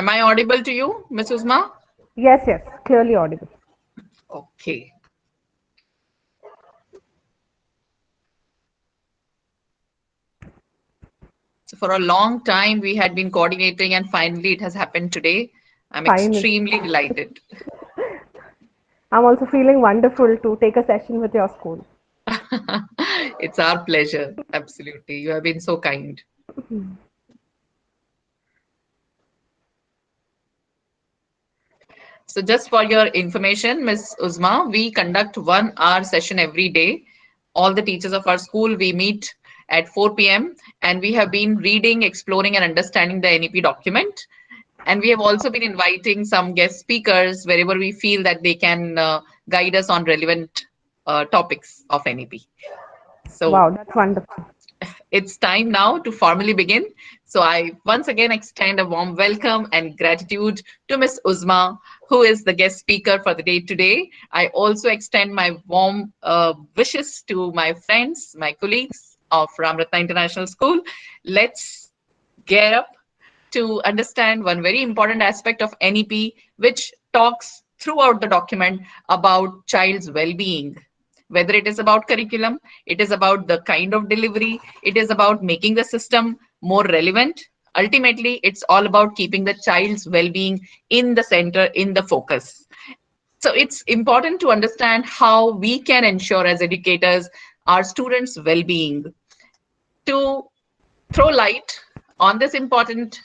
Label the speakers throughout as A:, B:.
A: Am I audible to you, Miss Uzma?
B: Yes, yes, clearly audible.
A: Okay. So for a long time we had been coordinating and finally it has happened today. I'm
B: Fine.
A: extremely delighted.
B: I'm also feeling wonderful to take a session with your school.
A: It's our pleasure. Absolutely. You have been so kind. So just for your information, Miss Uzma, we conduct 1 hour session every day. All the teachers of our school, we meet at 4 p.m. and we have been reading, exploring, and understanding the NEP document. And we have also been inviting some guest speakers wherever we feel that they can guide us on relevant topics of NEP. So
B: Wow, that's wonderful.
A: it's time now to formally begin. So I once again extend a warm welcome and gratitude to Ms. Uzma, who is the guest speaker for the day today. I also extend my warm wishes to my friends, my colleagues of Ramratna International School. Let's gear up to understand one very important aspect of NEP, which talks throughout the document about child's well-being. Whether it is about curriculum, it is about the kind of delivery, it is about making the system more relevant. Ultimately, it's all about keeping the child's well-being in the center, in the focus. So it's important to understand how we can ensure as educators our students' well-being. To throw light on this important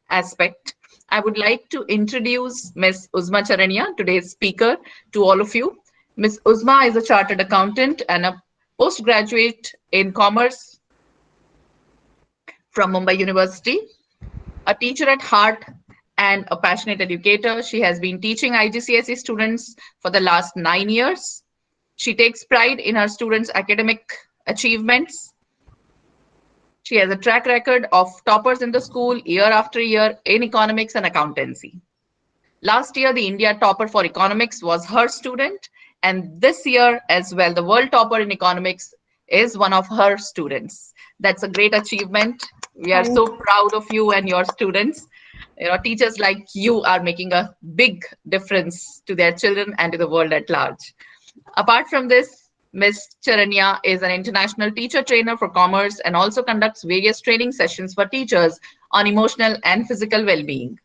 A: aspect, I would like to introduce Ms. Uzma Charania, today's speaker, to all of you. Ms. Uzma is a chartered accountant and a postgraduate in commerce from Mumbai University, a teacher at heart and a passionate educator. She has been teaching IGCSE students for the last 9 years. She takes pride in her students' academic achievements. She has a track record of toppers in the school year after year in economics and accountancy. Last year, the India topper for economics was her student, and this year as well, the world topper in economics is one of her students. That's a great achievement. We are
B: Thank
A: so proud of you and your students. Teachers like you are making a big difference to their children and to the world at large. Apart from this, Ms. Charanya is an international teacher trainer for commerce and also conducts various training sessions for teachers on emotional and physical well-being.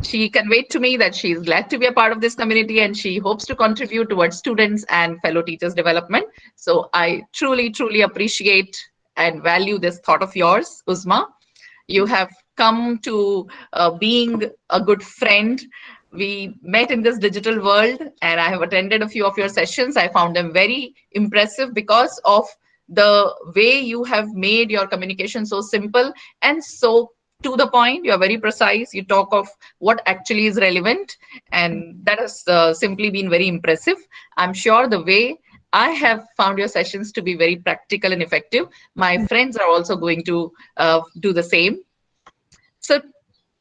A: She conveyed to me that she is glad to be a part of this community and she hopes to contribute towards students and fellow teachers' development. So I truly, truly appreciate and value this thought of yours, Uzma. You have come to being a good friend. We met in this digital world and I have attended a few of your sessions. I found them very impressive because of the way you have made your communication so simple and so to the point. You're very precise. You talk of what actually is relevant, and that has simply been very impressive. I'm sure the way I have found your sessions to be very practical and effective, my friends are also going to do the same. So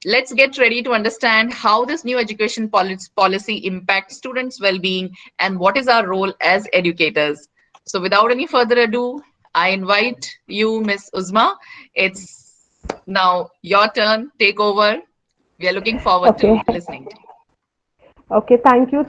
A: let's get ready to understand how this new education policy impacts students' well-being and what is our role as educators. So without any further ado, I invite you, Miss Uzma. It's now your turn. Take over. We are looking forward
B: Okay.
A: to listening to you.
B: Okay, thank you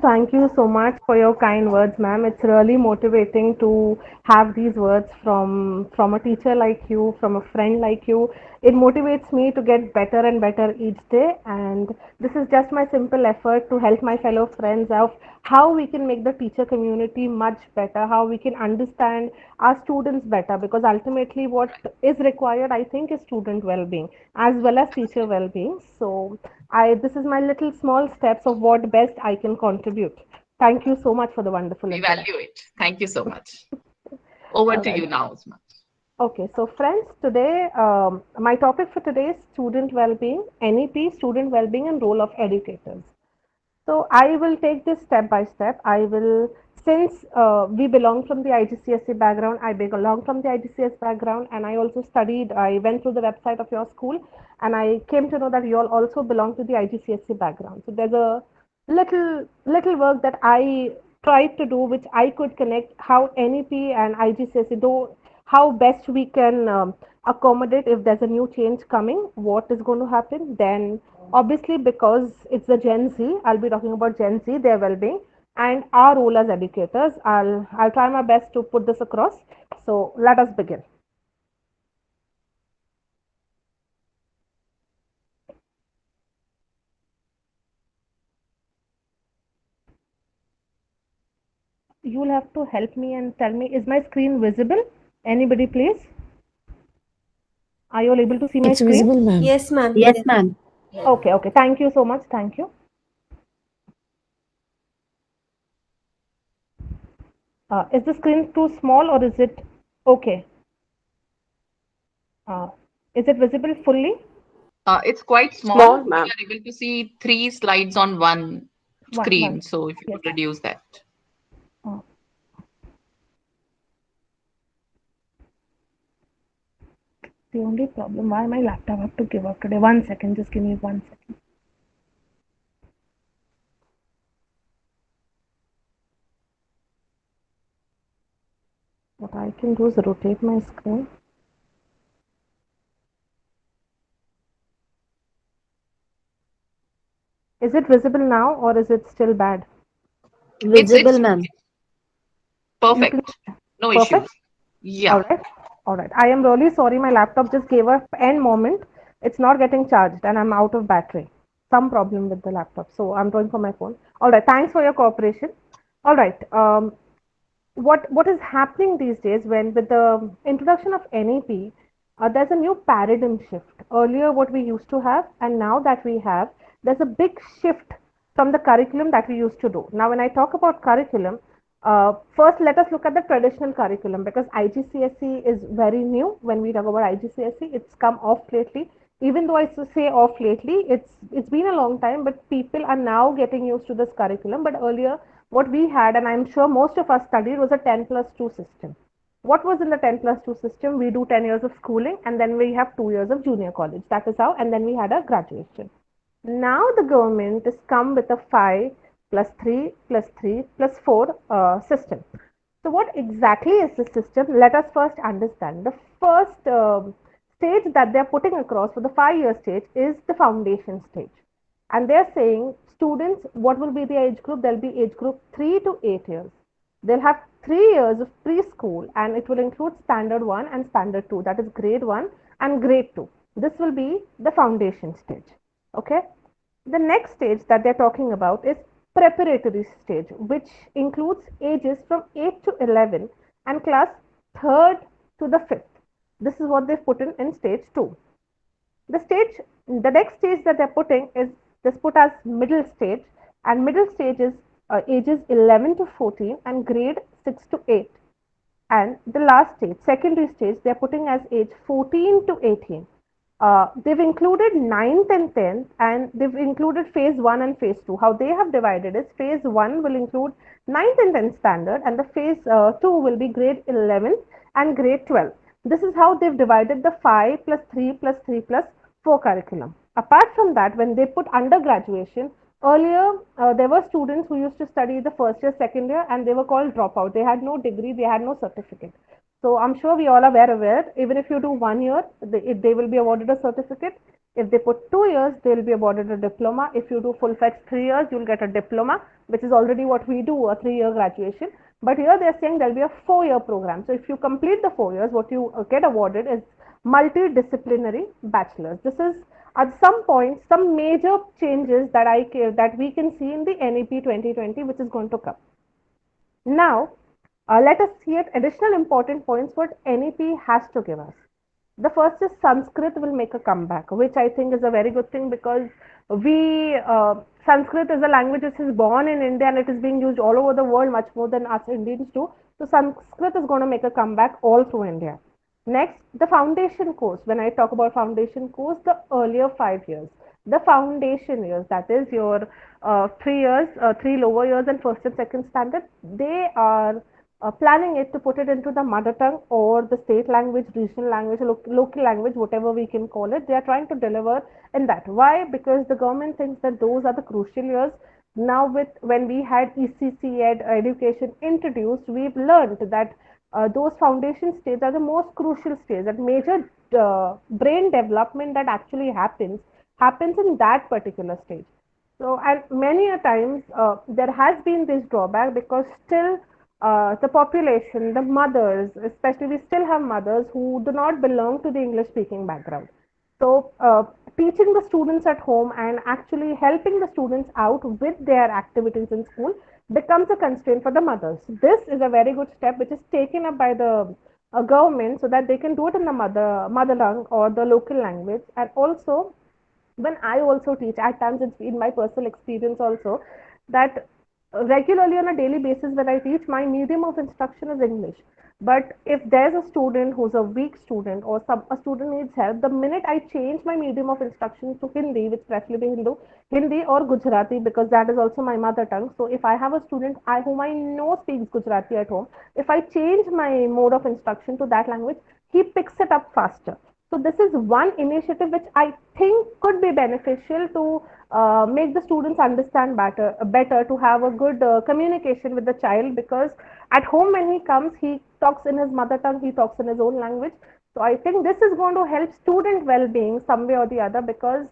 B: so much for your kind words, ma'am. It's really motivating to have these words from a teacher like you, from a friend like you. It motivates me to get better and better each day, and this is just my simple effort to help my fellow friends of how we can make the teacher community much better, how we can understand our students better, because ultimately what is required, I think, is student well-being as well as teacher well-being. So this is my little small steps of what best I can contribute. Thank you so much for the wonderful
A: We value
B: introduction.
A: it. Thank you so much. Over
B: All
A: to
B: right.
A: you now, Uzma.
B: Okay, so friends, today my topic for today is student well-being, NEP, student well-being, and role of educators. So I will take this step by step. Since we belong from the IGCSE background, I belong from the IGCS background, and I also studied. I went through the website of your school, and I came to know that you all also belong to the IGCSE background. So there's a little work that I tried to do, which I could connect how NEP and IGCSE do, how best we can accommodate if there's a new change coming, what is going to happen, then Obviously, because it's the Gen Z, I'll be talking about Gen Z, their well-being, and our role as educators. I'll try my best to put this across. So let us begin. You'll have to help me and tell me, is my screen visible? Anybody, please? Are you all able to see my
C: It's
B: screen?
C: visible, ma'am.
D: Yes, ma'am.
E: Yes, ma'am.
B: Okay, okay. Thank you so much. Thank you. Is the screen too small or is it okay? Uh, is it visible fully?
A: It's quite small.
E: Small,
A: We
E: ma'am.
A: are able to see three slides on one
B: One.
A: screen. So if you
B: Yes.
A: could reduce that.
B: Uh, the only problem, why my laptop have to give up today? 1 second, just give me 1 second. What I can do is rotate my screen. Is it visible now or is it still bad?
A: It's
E: Visible, ma'am.
B: You can,
A: perfect. No
B: perfect?
A: issues. Yeah.
B: All right. All right. I am really sorry. My laptop just gave up end moment. It's not getting charged and I'm out of battery. Some problem with the laptop. So I'm going for my phone. All right. Thanks for your cooperation. All right. What is happening these days when with the introduction of NEP, there's a new paradigm shift. Earlier, what we used to have, and now that we have, there's a big shift from the curriculum that we used to do. Now, when I talk about curriculum, first let us look at the traditional curriculum because IGCSE is very new. When we talk about IGCSE, it's come off lately. Even though I say off lately, it's been a long time, but people are now getting used to this curriculum. But earlier, what we had, and I'm sure most of us studied, was a 10 plus 2 system. What was in the 10 plus 2 system? We do 10 years of schooling and then we have 2 years of junior college. That is how, and then we had a graduation. Now the government has come with a 5 plus 3 plus 3 plus 4 system. So, what exactly is the system? Let us first understand. The first stage that they are putting across for the 5 year stage is the foundation stage. And they are saying, students, what will be the age group? There will be age group 3 to 8 years. They'll have 3 years of preschool and it will include standard 1 and standard 2, that is grade 1 and grade 2. This will be the foundation stage. Okay. The next stage that they're talking about is preparatory stage, which includes ages from 8 to 11 and class 3rd to the 5th. This is what they've put in stage 2. The next stage that they're putting is this put as middle stage, and middle stage is ages 11 to 14 and grade 6 to 8. And the last stage, secondary stage, they're putting as age 14 to 18. They've included ninth and 10th, and they've included phase 1 and phase 2. How they have divided is phase 1 will include ninth and 10th standard, and the phase 2 will be grade 11 and grade 12. This is how they've divided the 5 plus 3 plus 3 plus 4 curriculum. Apart from that, when they put under graduation, earlier there were students who used to study the first year, second year, and they were called dropout. They had no degree, they had no certificate. So I'm sure we all are very aware. Even if you do 1 year, they will be awarded a certificate. If they put 2 years, they will be awarded a diploma. If you do full-fledged 3 years, you'll get a diploma, which is already what we do, a 3 year graduation. But here they're saying there'll be a 4 year program. So if you complete the 4 years, what you get awarded is multidisciplinary bachelor's. This is at some point some major changes that we can see in the NEP 2020, which is going to come. Now, let us see at additional important points what NEP has to give us. The first is Sanskrit will make a comeback, which I think is a very good thing because Sanskrit is a language which is born in India and it is being used all over the world much more than us Indians do. So Sanskrit is going to make a comeback all through India. Next, the foundation course. When I talk about foundation course, the earlier 5 years, the foundation years, that is your 3 years, 3 lower years, and first and second standard, they are planning it to put it into the mother tongue or the state language, regional language, local language, whatever we can call it. They are trying to deliver in that. Why? Because the government thinks that those are the crucial years. Now, with when we had ECC education introduced, we've learned that those foundation stages are the most crucial stage, that major brain development that actually happens happens in that particular stage. So, and many a times there has been this drawback because still the population, the mothers, especially we still have mothers who do not belong to the English speaking background. So, teaching the students at home and actually helping the students out with their activities in school becomes a constraint for the mothers. This is a very good step which is taken up by the government so that they can do it in the mother tongue or the local language. And also when I also teach, at times it's been my personal experience also that regularly on a daily basis when I teach, my medium of instruction is English. But if there's a student who's a weak student or a student needs help, the minute I change my medium of instruction to Hindi, which preferably Hindi or Gujarati, because that is also my mother tongue. So if I have a student whom I know speaks Gujarati at home, if I change my mode of instruction to that language, he picks it up faster. So this is one initiative which I think could be beneficial to make the students understand better to have a good communication with the child, because at home when he comes, he talks in his mother tongue, he talks in his own language. So I think this is going to help student well-being some way or the other, because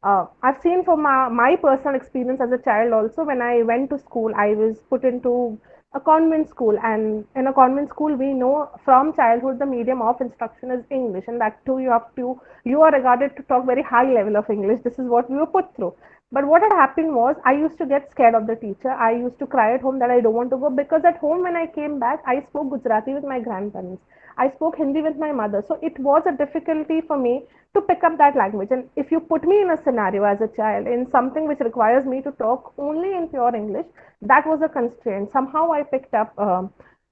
B: I've seen from my personal experience as a child also, when I went to school, I was put into a convent school. And in a convent school, we know from childhood the medium of instruction is English. And that too, you are regarded to talk very high level of English. This is what we were put through. But what had happened was I used to get scared of the teacher. I used to cry at home that I don't want to go, because at home when I came back, I spoke Gujarati with my grandparents. I spoke Hindi with my mother. So it was a difficulty for me to pick up that language. And if you put me in a scenario as a child in something which requires me to talk only in pure English, that was a constraint. Somehow I picked up,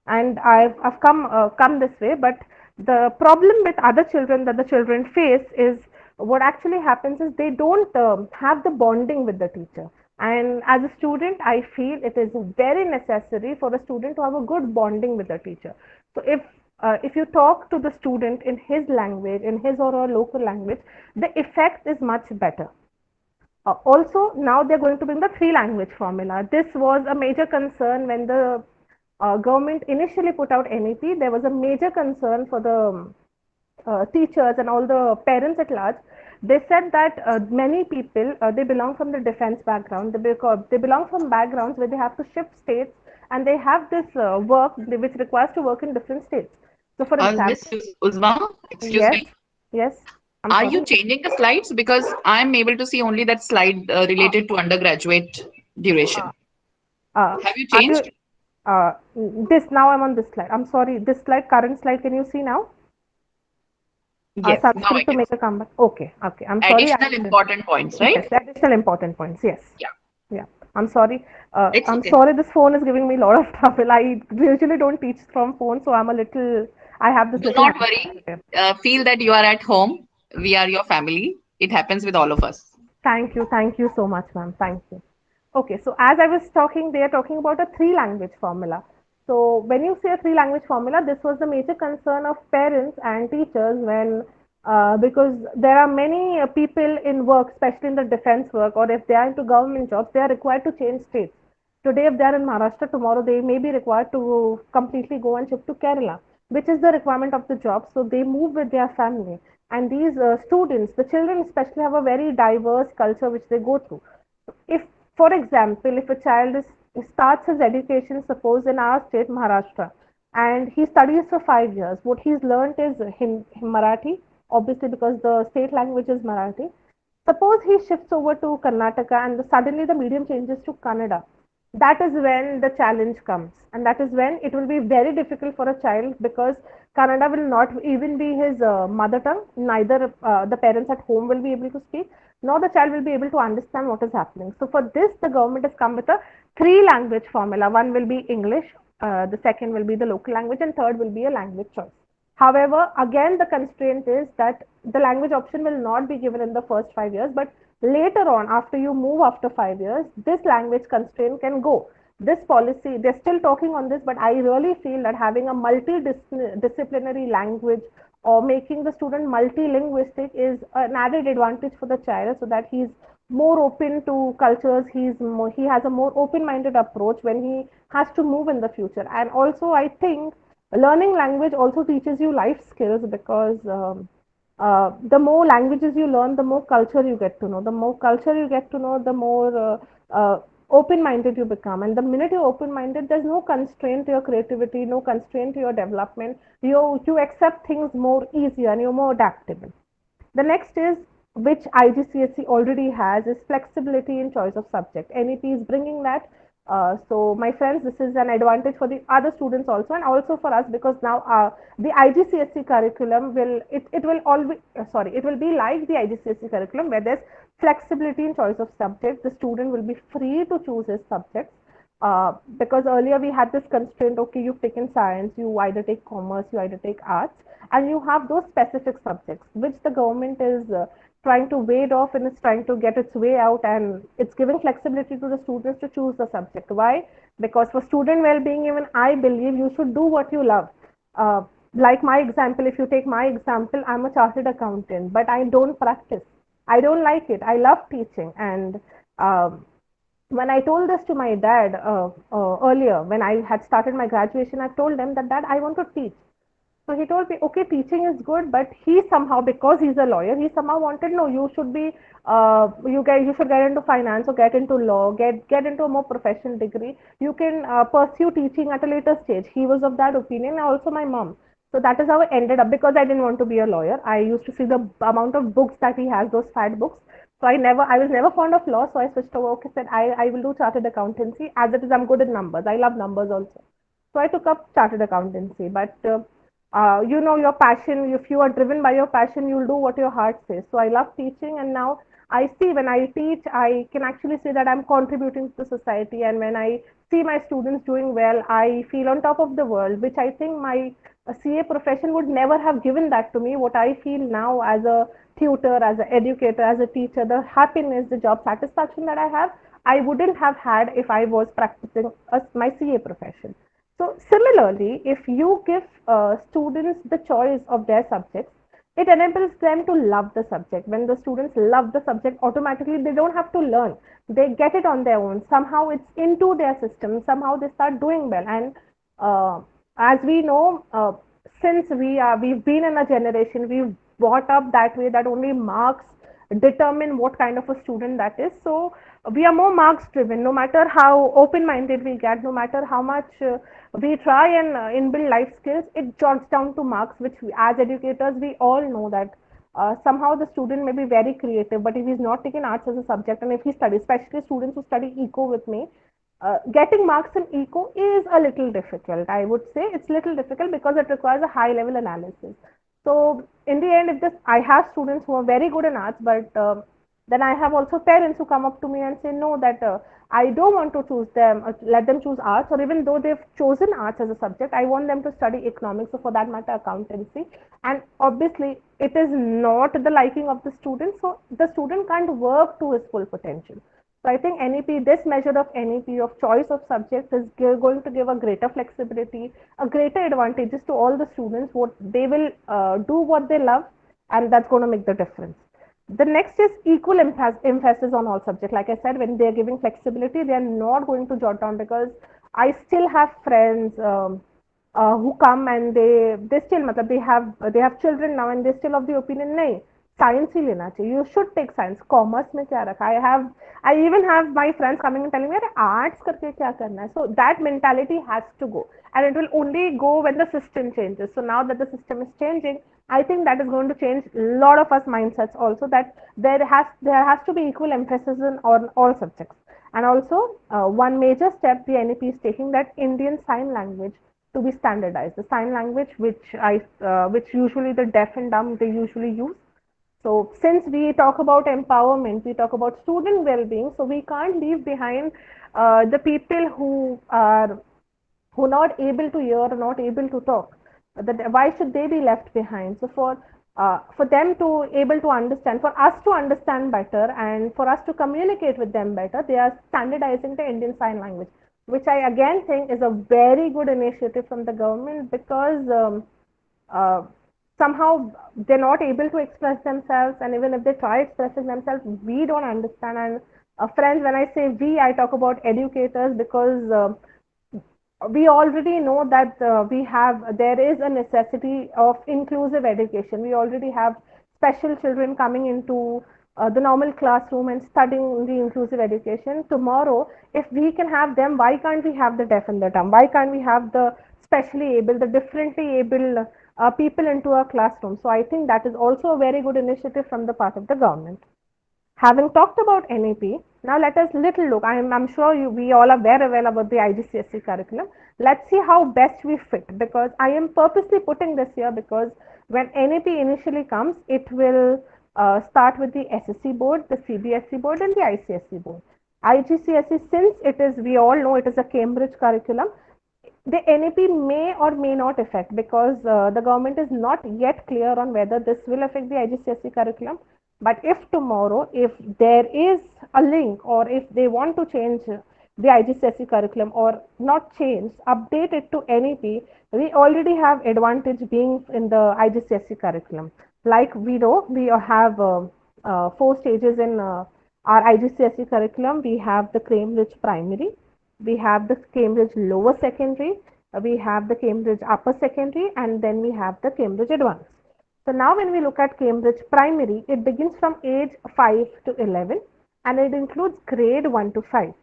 B: and I've come this way. But the problem with other children that the children face is what actually happens is they don't have the bonding with the teacher. And as a student, I feel it is very necessary for a student to have a good bonding with the teacher. So if you talk to the student in his language, in his or her local language, the effect is much better. Also, now they're going to bring the three language formula. This was a major concern when the government initially put out NEP. There was a major concern for the teachers and all the parents at large. They said that many people they belong from the defense background. They belong from backgrounds where they have to shift states, and they have this work which requires to work in different states. So, for
A: Miss
B: example,
A: Uzma, excuse
B: yes,
A: me.
B: yes, I'm
A: Are you
B: sorry.
A: changing the slides? Because I'm able to see only that slide
B: Uh,
A: related to undergraduate
B: uh,
A: duration.
B: uh,
A: Have you
B: are you
A: changed?
B: this now? I'm on this slide. I'm sorry. This slide, current slide. Can you see now?
A: Yes, now I
B: Sanskrit to
A: can
B: make
A: see.
B: a comeback. Okay, okay. I'm sorry.
A: Additional important points,
B: Yes,
A: right?
B: additional important points. Yes.
A: Yeah,
B: Yeah. I'm sorry.
A: it's
B: I'm
A: okay.
B: sorry. This phone is giving me a lot of trouble. I usually don't teach from phone, so I'm a little. I have this
A: Do
B: little
A: not
B: handicap
A: worry.
B: here.
A: Feel that you are at home. We are your family. It happens with all of us.
B: Thank you. Thank you so much, ma'am. Thank you. Okay, so as I was talking, they are talking about a three language formula. So when you say a three language formula, this was the major concern of parents and teachers when, because there are many people in work, especially in the defense work, or if they are into government jobs, they are required to change states. Today, if they are in Maharashtra, tomorrow they may be required to completely go and shift to Kerala, which is the requirement of the job. So they move with their family. And these students, the children especially, have a very diverse culture which they go through. If, for example, if a child starts his education, suppose in our state, Maharashtra, and he studies for 5 years, what he's learned is Marathi, obviously because the state language is Marathi. Suppose he shifts over to Karnataka and suddenly the medium changes to Kannada. That is when the challenge comes, and that is when it will be very difficult for a child, because Kannada will not even be his mother tongue. Neither the parents at home will be able to speak, nor the child will be able to understand what is happening. So for this, the government has come with a three language formula. One will be English, the second will be the local language, and third will be a language choice. However, again, the constraint is that the language option will not be given in the first 5 years, but later on, after you move after 5 years, this language constraint can go. This policy, they're still talking on this, but I really feel that having a multidisciplinary language or making the student multilinguistic is an added advantage for the child, so that he's more open to cultures, he has a more open-minded approach when he has to move in the future. And also, I think learning language also teaches you life skills, because the more languages you learn, the more culture you get to know. The more culture you get to know, the more open-minded you become. And the minute you're open-minded, there's no constraint to your creativity, no constraint to your development. You accept things more easier and you're more adaptable. The next is, which IGCSE already has, is flexibility in choice of subject. NEP is bringing that. So my friends, this is an advantage for the other students also, and also for us, because now the IGCSE curriculum it will always sorry, it will be like the IGCSE curriculum where there's flexibility in choice of subject. The student will be free to choose his subjects. Because earlier we had this constraint, okay, you've taken science, you either take commerce, you either take arts, and you have those specific subjects, which the government is trying to wade off and is trying to get its way out, and it's giving flexibility to the students to choose the subject. Why? Because for student well-being, even I believe you should do what you love. Uh, like my example, if you take my example, I'm a chartered accountant, but I don't practice. I don't like it. I love teaching, and um, when I told this to my dad earlier, when I had started my graduation, I told him that, Dad, I want to teach. So he told me, okay, teaching is good, but he somehow, because he's a lawyer, he somehow wanted, no, you should be, you should get into finance or get into law, get into a more professional degree. You can pursue teaching at a later stage. He was of that opinion, and also my mom. So that is how I ended up, because I didn't want to be a lawyer. I used to see the amount of books that he has, those fat books. So I was never fond of law. So I switched over. Okay, said I will do chartered accountancy. As it is, I'm good at numbers. I love numbers also. So I took up chartered accountancy. But you know, your passion, if you are driven by your passion, you'll do what your heart says. So I love teaching, and now I see, when I teach, I can actually say that I'm contributing to society. And when I see my students doing well, I feel on top of the world, which I think my CA profession would never have given that to me. What I feel now as a tutor, as an educator, as a teacher, the happiness, the job satisfaction that I have, I wouldn't have had if I was practicing my CA profession. So similarly, if you give students the choice of their subjects, it enables them to love the subject. When the students love the subject, automatically they don't have to learn. They get it on their own. Somehow it's into their system. Somehow they start doing well. And uh, as we know, since we've been in a generation, we've brought up that way, that only marks determine what kind of a student that is. So we are more marks driven. No matter how open minded we get, no matter how much we try and inbuild life skills, it jots down to marks, which we, as educators, we all know that somehow the student may be very creative, but if he's not taken arts as a subject, and if he studies, especially students who study eco with me, getting marks in eco is a little difficult. I would say it's a little difficult because it requires a high level analysis. So in the end, if this, I have students who are very good in arts, but then I have also parents who come up to me and say, no, that I don't want to choose them, let them choose arts, or even though they've chosen arts as a subject, I want them to study economics, or for that matter, accountancy. And obviously, it is not the liking of the student, so the student can't work to his full potential. So I think NEP, this measure of NEP of choice of subjects is going to give a greater flexibility, a greater advantages to all the students. What they will do what they love, and that's going to make the difference. The next is equal emphasis on all subjects. Like I said, when they are giving flexibility, they are not going to jot down, because I still have friends who come and they still, matlab, they have children now, and they still of the opinion, nahi, science ही लेना चाहिए, you should take science, commerce में क्या रखा, I even have my friends coming and telling me, अरे arts करके क्या करना है. So that mentality has to go, and it will only go when the system changes. So now that the system is changing, I think that is going to change a lot of us mindsets also, that there has to be equal emphasis on all subjects. And also one major step the NEP is taking, that Indian Sign Language to be standardized, the sign language which usually the deaf and dumb they usually use. So since we talk about empowerment, we talk about student well-being, so we can't leave behind the people who not able to hear, not able to talk. That why should they be left behind? So for them to able to understand, for us to understand better, and for us to communicate with them better, they are standardizing the Indian Sign Language, which I again think is a very good initiative from the government, because uh, somehow they're not able to express themselves, and even if they try expressing themselves, we don't understand. And friends, when I say we, I talk about educators, because we already know that there is a necessity of inclusive education. We already have special children coming into the normal classroom and studying the inclusive education. Tomorrow, if we can have them, why can't we have the deaf and the dumb? Why can't we have the specially able, the differently able people into our classroom? So I think that is also a very good initiative from the part of the government. Having talked about NEP, now let us little look. I'm sure we all are very well about the IGCSE curriculum. Let's see how best we fit, because I am purposely putting this here because when NEP initially comes, it will start with the SSC board, the CBSE board, and the ICSE board. IGCSE, since it is, we all know it is a Cambridge curriculum, the NEP may or may not affect, because the government is not yet clear on whether this will affect the IGCSE curriculum. But if tomorrow, if there is a link, or if they want to change the IGCSE curriculum, or not change, update it to NEP, we already have advantage being in the IGCSE curriculum. Like we know, we have 4 stages in our IGCSE curriculum. We have the Cambridge primary, we have the Cambridge lower secondary, we have the Cambridge upper secondary, and then we have the Cambridge advanced. So now when we look at Cambridge primary, it begins from age 5 to 11, and it includes grade 1 to 5.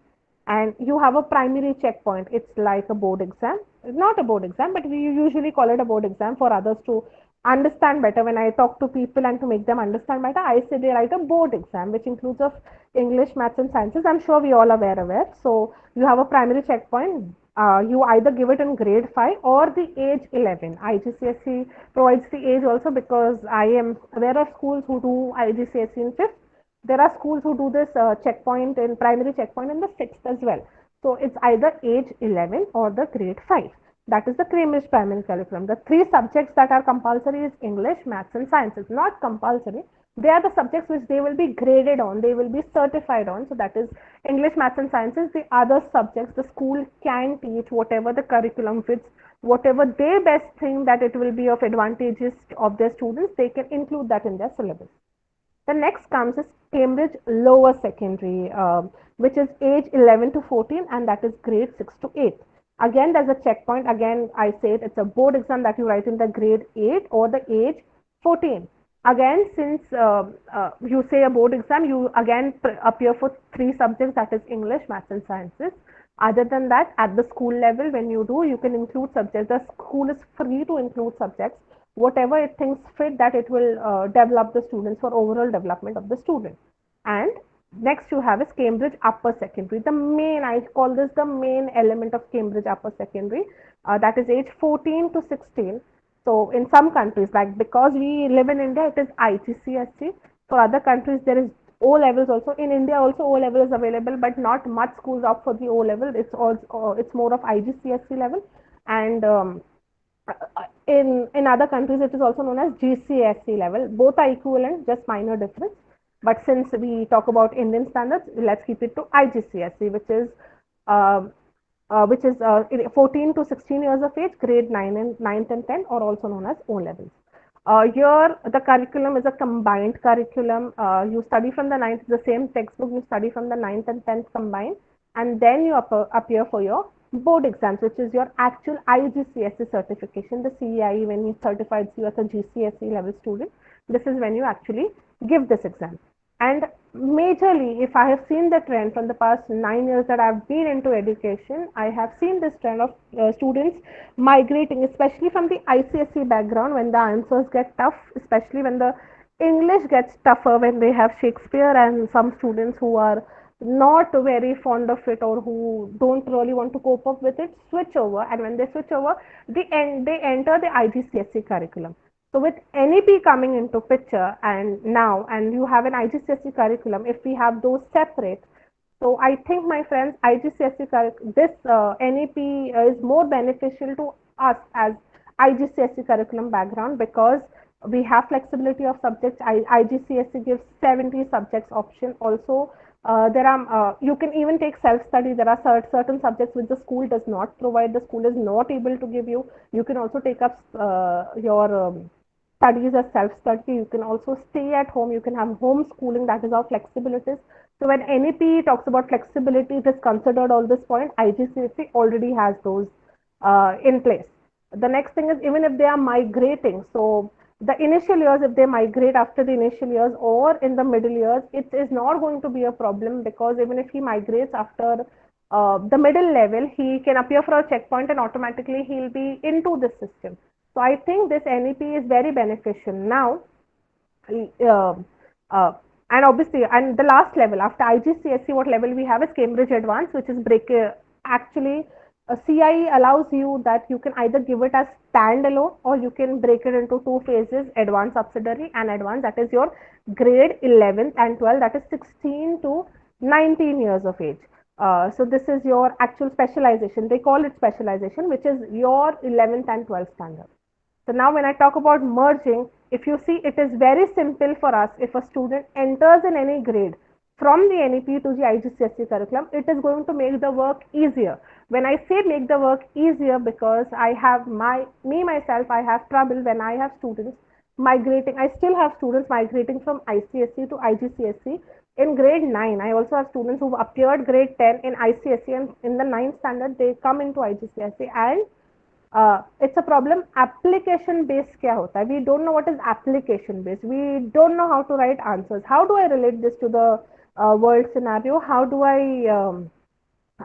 B: And you have a primary checkpoint. It's like a board exam. Not a board exam, but we usually call it a board exam for others to understand better. When I talk to people and to make them understand better, I say they write a board exam, which includes of English, maths, and sciences. I'm sure we all are aware. So you have a primary checkpoint. You either give it in grade 5 or the age 11. IGCSE provides the age also, because I am aware of schools who do IGCSE in 5th. There are schools who do this checkpoint in primary checkpoint in the 6th as well. So it's either age 11 or the grade 5. That is the Cambridge primary curriculum. The 3 subjects that are compulsory is English, maths, and sciences. Not compulsory. They are the subjects which they will be graded on, they will be certified on. So that is English, maths, and sciences. The other subjects the school can teach whatever the curriculum fits, whatever they best think that it will be of advantages of their students, they can include that in their syllabus. The next comes is Cambridge lower secondary, which is age 11 to 14, and that is grade 6 to 8. Again, there's a checkpoint. Again, I said it's a board exam that you write in the grade 8 or the age 14. Again, since you say a board exam, you again appear for 3 subjects, that is English, maths, and sciences. Other than that, at the school level, when you do, you can include subjects. The school is free to include subjects, whatever it thinks fit that it will develop the students for overall development of the student. And next you have is Cambridge upper secondary. The main, I call this the main element of Cambridge upper secondary, that is age 14 to 16. So in some countries, like because we live in India, it is IGCSE. For other countries, there is O levels also. In India, also O level is available, but not much schools opt for the O level. It's more of IGCSE level, and in other countries, it is also known as GCSE level. Both are equivalent, just minor difference. But since we talk about Indian standards, let's keep it to IGCSE, uh, which is 14 to 16 years of age, grade 9 and 9th and 10, or also known as O levels. Here, the curriculum is a combined curriculum. You study from the 9th, the same textbook, you study from the 9th and 10th combined, and then you appear for your board exams, which is your actual IGCSE certification. The CEIE, when you certifies you as a GCSE level student, this is when you actually give this exam. And majorly, if I have seen the trend from the past 9 years that I've been into education, I have seen this trend of students migrating, especially from the ICSE background, when the answers get tough, especially when the English gets tougher, when they have Shakespeare, and some students who are not very fond of it or who don't really want to cope up with it switch over, and when they switch over, they enter the IGCSE curriculum. So with NEP coming into picture, and now, and you have an IGCSE curriculum, if we have those separate, so I think, my friends, this NEP is more beneficial to us as IGCSE curriculum background, because we have flexibility of subjects. IGCSE gives 70 subjects option. Also, there are you can even take self study. There are certain subjects which the school does not provide. The school is not able to give you. You can also take up your studies as self-study. You can also stay at home. You can have homeschooling. That is how flexible it is. So when NEP talks about flexibility, it is considered all this point. IGCSE already has those in place. The next thing is, even if they are migrating, so The initial years, if they migrate after the initial years or in the middle years, it is not going to be a problem, because even if he migrates after the middle level, he can appear for a checkpoint and automatically he'll be into the system. So I think this NEP is very beneficial. Now, uh, uh, and obviously, and the last level after IGCSE, what level we have is Cambridge Advanced, which is actually CIE allows you that you can either give it as standalone or you can break it into two phases: advanced subsidiary and advanced. That is your grade 11th and 12. That is 16 to 19 years of age. So this is your actual specialization. They call it specialization, which is your 11th and 12th standard. So now when I talk about merging, if you see, it is very simple for us. If a student enters in any grade from the NEP to the IGCSE curriculum, it is going to make the work easier. When I say make the work easier, because I have myself, I have trouble when I have students migrating. I still have students migrating from ICSE to IGCSE in grade 9. I also have students who appeared grade 10 in ICSE, and in the 9th standard they come into IGCSE, and it's a problem. Application based क्या होता है? We don't know what is application based. We don't know how to write answers. How do I relate this to the world scenario? How do I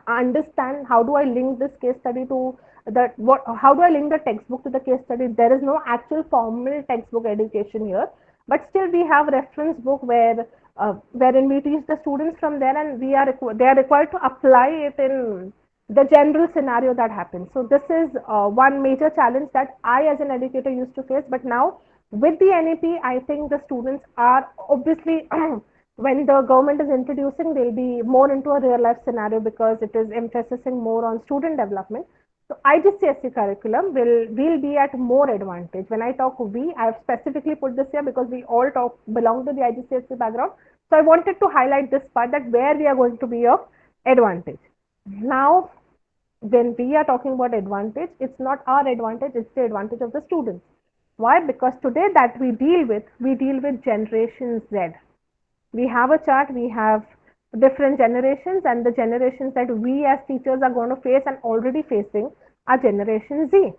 B: understand? How do I link this case study to that? What? How do I link the textbook to the case study? There is no actual formal textbook education here, but still we have reference book wherein we teach the students from there, and they are required to apply it in the general scenario that happens. So this is one major challenge that I as an educator used to face. But now with the NEP, I think the students are obviously when the government is introducing, they'll be more into a real life scenario because it is emphasizing more on student development. So IGCSE curriculum will be at more advantage. When I talk we, I have specifically put this here because we all belong to the IGCSE background. So I wanted to highlight this part, that where we are going to be of advantage. Now, when we are talking about advantage, it's not our advantage, it's the advantage of the students. Why? Because today that we deal with Generation Z. We have a chart, we have different generations, and the generations that we as teachers are going to face and already facing are Generation Z.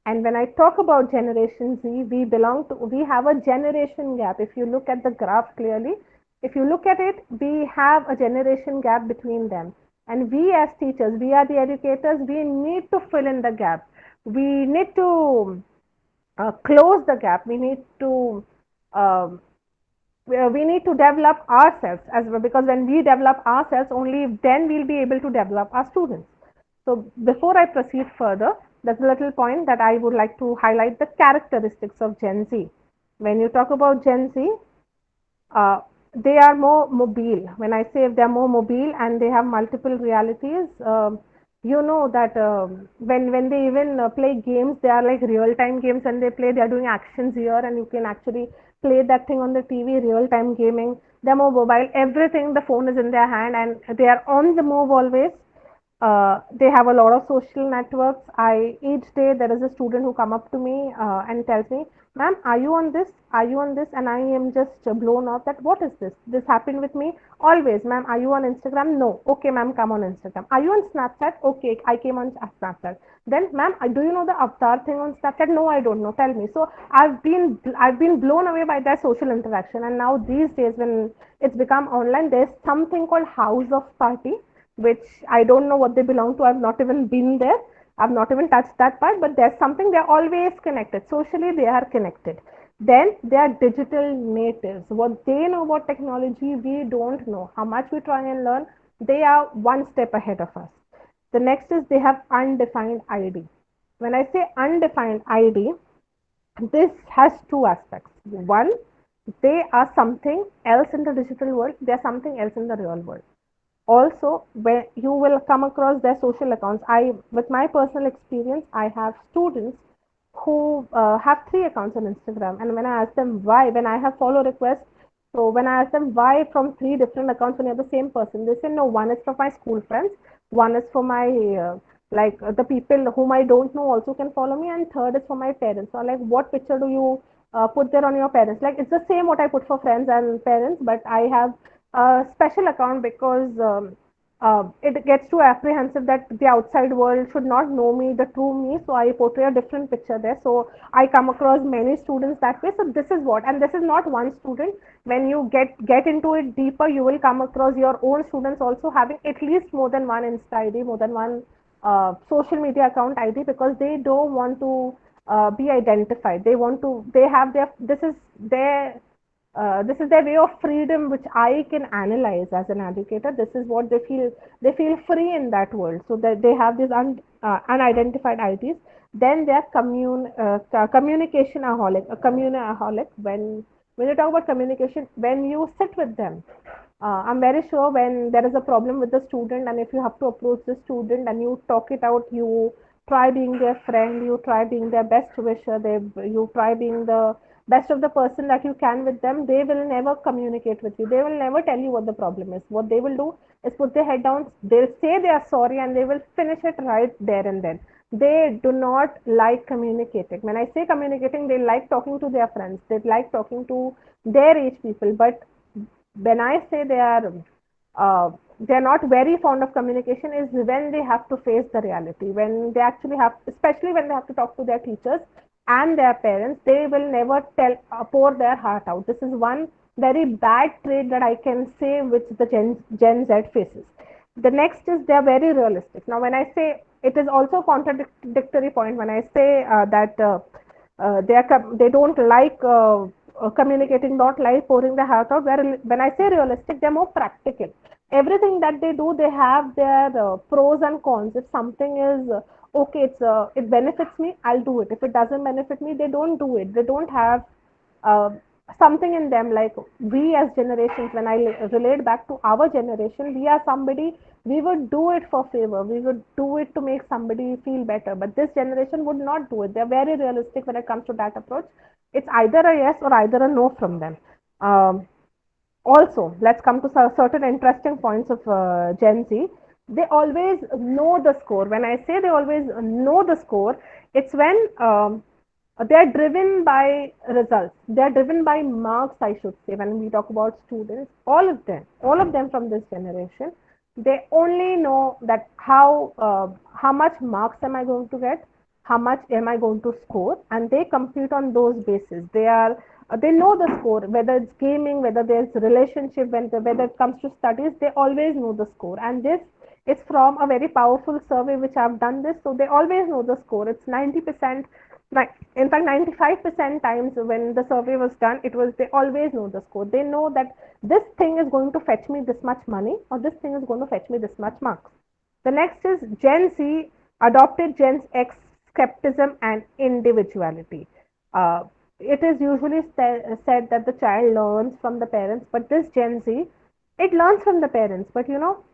B: And when I talk about Generation Z, we have a generation gap. If you look at the graph clearly, if you look at it, we have a generation gap between them. And we as teachers, we are the educators, we need to fill in the gap. We need to close the gap. Um, we need to develop ourselves as well, because when we develop ourselves, only then we'll be able to develop our students. So before I proceed further, there's a little point that I would like to highlight: the characteristics of Gen Z. When you talk about Gen Z, uh, they are more mobile. When I say they are more mobile and they have multiple realities, you know that when they even play games, they are like real time games. And they play, they are doing actions here, and you can actually play that thing on the TV. Real time gaming. They're more mobile. Everything, the phone is in their hand, and they are on the move always. They have a lot of social networks. Each day there is a student who come up to me and tells me, "Ma'am, are you on this? Are you on this?" And I am just blown off that what is this? This happened with me always. "Ma'am, are you on Instagram?" "No." "Okay, ma'am, come on Instagram." "Are you on Snapchat?" "Okay, I came on Snapchat." Then, "Ma'am, do you know the avatar thing on Snapchat?" "No, I don't know. Tell me." So I've been blown away by that social interaction. And now these days, when it's become online, there's something called House of Party, which I don't know what they belong to. I've not even been there. I've not even touched that part, but there's something, they're always connected. Socially, they are connected. Then they are digital natives. What they know about technology, we don't know. How much we try and learn, they are one step ahead of us. The next is they have undefined ID. When I say undefined ID, this has two aspects. One, they are something else in the digital world, they are something else in the real world. Also, where you will come across their social accounts. With my personal experience, I have students who have 3 accounts on Instagram, and when I ask them why, when I have follow requests, so when I ask them why from 3 different accounts when you're the same person, they say no, one is for my school friends, one is for my the people whom I don't know also can follow me, and third is for my parents. So like, what picture do you put there on your parents? Like, it's the same what I put for friends and parents, but I have a special account because it gets too apprehensive that the outside world should not know me, the true me. So I portray a different picture there. So I come across many students that way. So this is what, and this is not one student. When you get into it deeper, you will come across your own students also having at least more than one Insta ID, more than one social media account ID, because they don't want to be identified. They want to. They have their. This is their way of freedom, which I can analyze as an educator. This is what they feel. They feel free in that world, so that they have these unidentified IDs. Then they are communication aholic, a communaholic. When you talk about communication, when you sit with them, I'm very sure when there is a problem with the student, and if you have to approach the student and you talk it out, you try being their friend, you try being their best wisher, you try being the best of the person that you can with them, they will never communicate with you. They will never tell you what the problem is. What they will do is put their head down, they'll say they are sorry, and they will finish it right there and then. They do not like communicating. When I say communicating, they like talking to their friends, they like talking to their age people. But when I say they're not very fond of communication is when they have to face the reality. When they actually have, especially when they have to talk to their teachers and their parents, they will never pour their heart out. This is one very bad trait that I can say which the Gen Z faces. The next is they are very realistic. Now, when I say, it is also a contradictory point when I say that they don't like communicating, not like pouring their heart out. Where when I say realistic, they're more practical. Everything that they do, they have their pros and cons. If something is okay, it benefits me, I'll do it. If it doesn't benefit me, they don't do it. They don't have uh, something in them. Like we as generations, when I relate back to our generation, we are somebody, we would do it for favor, we would do it to make somebody feel better. But this generation would not do it. They're very realistic when it comes to that approach. It's either a yes or either a no from them. Also, let's come to certain interesting points of Gen Z. They always know the score. When I say they always know the score, it's when they are driven by results. They are driven by marks, I should say. When we talk about students, all of them from this generation, they only know that how much marks am I going to get, how much am I going to score, and they compete on those bases. They know the score, whether it's gaming, whether there's relationship, whether it comes to studies, they always know the score. And this is from a very powerful survey which I've done this, so they always know the score. It's 90%, in fact 95% times when the survey was done, it was they always know the score. They know that this thing is going to fetch me this much money, or this thing is going to fetch me this much marks. The next is Gen Z adopted Gen X skepticism and individuality. It is usually said that the child learns from the parents, but this Gen Z, it learns from the parents. But you know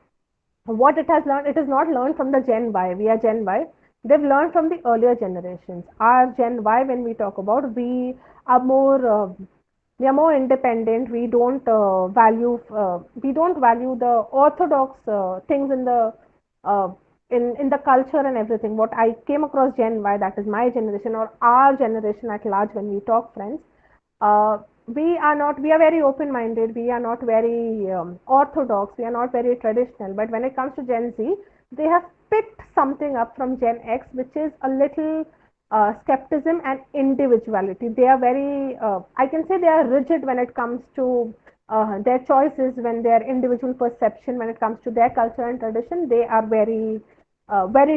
B: what it has learned? It is not learned from the Gen Y. We are Gen Y. They've learned from the earlier generations. Our Gen Y, when we talk about, are more we are more independent. We don't value the orthodox things uh, in the culture and everything. What I came across Gen Y, that is my generation or our generation at large, when we talk friends, uh, we are very open minded, we are not very orthodox, we are not very traditional. But when it comes to Gen Z, they have picked something up from Gen X, which is a little skepticism and individuality. They are very I can say they are rigid when it comes to their choices, when their individual perception, when it comes to their culture and tradition. They are very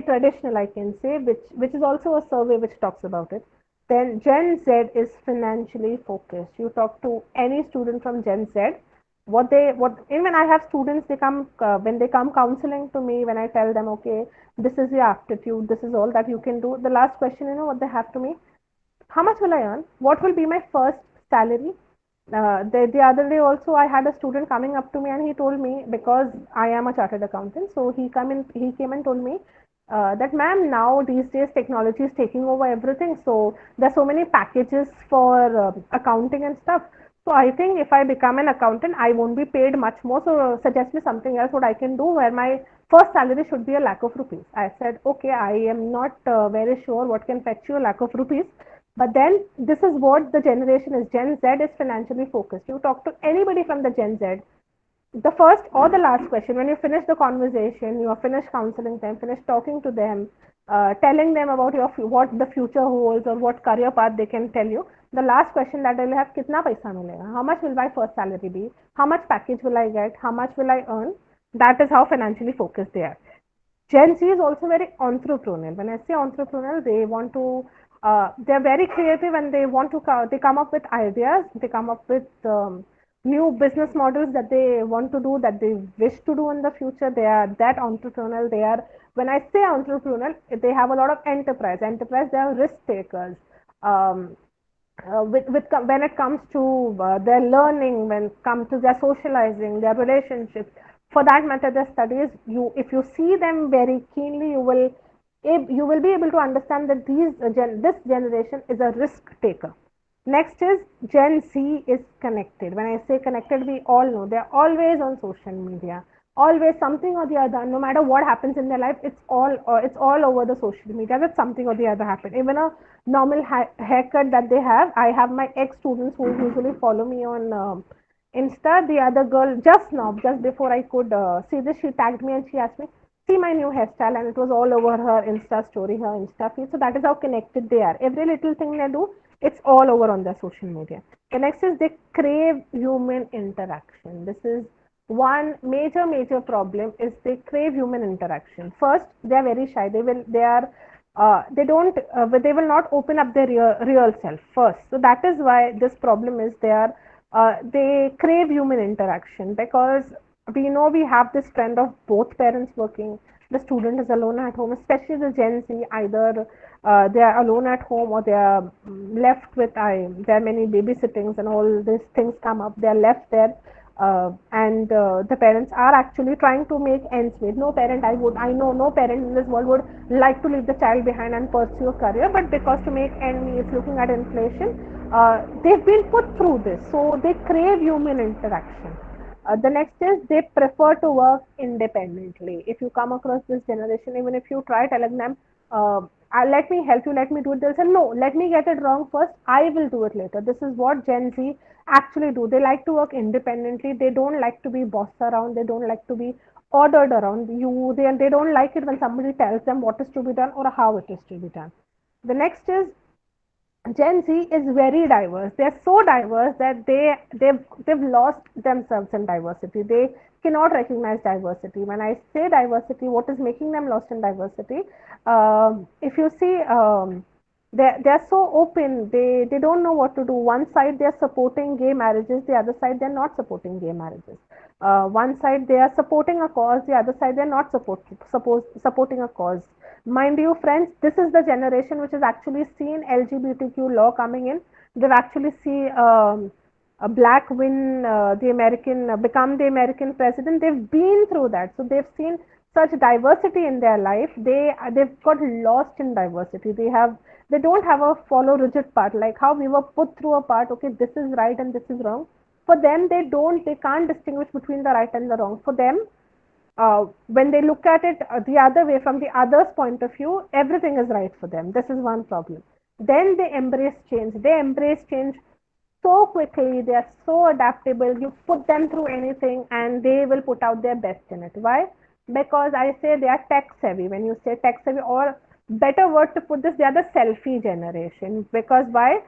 B: traditional, I can say, which is also a survey which talks about it. Then Gen Z is financially focused. You talk to any student from Gen Z, what even I have students, they come when they come counseling to me, when I tell them, okay, this is your aptitude, this is all that you can do. The last question, you know what they have to me? How much will I earn? What will be my first salary? The other day also, I had a student coming up to me and he told me, because I am a chartered accountant, so he came and told me that, ma'am, now these days technology is taking over everything, so there's so many packages for accounting and stuff. So I think if I become an accountant, I won't be paid much more. So suggest me something else what I can do where my first salary should be a lakh of rupees. I said, okay, I am not very sure what can fetch you a lakh of rupees. But then this is what the generation is. Gen Z is financially focused. You talk to anybody from the Gen Z, the first or the last question, when you finish the conversation, you are finished counseling them, finished talking to them, telling them about what the future holds or what career path they can tell you, the last question that they'll have, kitna paisa milega, how much will my first salary be, how much package will I get, how much will I earn. That is how financially focused they are. Gen Z is also very entrepreneurial. When I say entrepreneurial, they want to, they're very creative and they want to, they come up with ideas, they come up with new business models that they want to do, that they wish to do in the future. They are that entrepreneurial. They are, when I say entrepreneurial, they have a lot of enterprise. Enterprise, they are risk takers. Um, when it comes to their learning, when it comes to their socializing, their relationships, for that matter, their studies, you if you see them very keenly, you will be able to understand that this generation is a risk taker. Next is Gen Z is connected. When I say connected, we all know they're always on social media, always something or the other. No matter what happens in their life, it's all over the social media. That something or the other happen. Even a normal haircut that they have. I have my ex students who usually follow me on Insta. The other girl just now, just before I could see this, she tagged me and she asked me, "See my new hairstyle," and it was all over her Insta story, her Insta feed. So that is how connected they are. Every little thing they do, it's all over on their social media. The next is they crave human interaction. This is one major problem, is they crave human interaction. First, they are very shy. They don't they will not open up their real self first. So that is why this problem is there. They crave human interaction, because we know we have this trend of both parents working. The student is alone at home, especially the Gen Z. Either they are alone at home, or they are left with, there are many babysittings and all these things come up. They are left there, and the parents are actually trying to make ends meet. I know no parent in this world would like to leave the child behind and pursue a career, but because to make ends meet, looking at inflation, they've been put through this, so they crave human interaction. The next is they prefer to work independently. If you come across this generation, even if you try telling them, let me help you, let me do it, they'll say, no, let me get it wrong first, I will do it later. This is what Gen Z actually do. They like to work independently. They don't like to be bossed around. They don't like to be ordered around. They don't like it when somebody tells them what is to be done or how it is to be done. The next is Gen Z is very diverse. They're so diverse that they've lost themselves in diversity. They cannot recognize diversity. When I say diversity, what is making them lost in diversity? If you see, they're so open. They don't know what to do. One side they're supporting gay marriages, the other side they're not supporting gay marriages. One side they are supporting a cause, the other side they're not supporting a cause. Mind you, friends, this is the generation which has actually seen LGBTQ law coming in. They've actually seen a black win the American become the American president. They've been through that, so they've seen such diversity in their life. They've got lost in diversity. They don't have a follow rigid path, like how we were put through a path. Okay, this is right and this is wrong. For them, they can't distinguish between the right and the wrong. For them, when they look at it the other way, from the other's point of view, everything is right for them. This is one problem. Then they embrace change. They embrace change so quickly. They are so adaptable. You put them through anything and they will put out their best in it. Why? Because I say they are tech savvy. When you say tech savvy, or better word to put this, they are the selfie generation. Because why?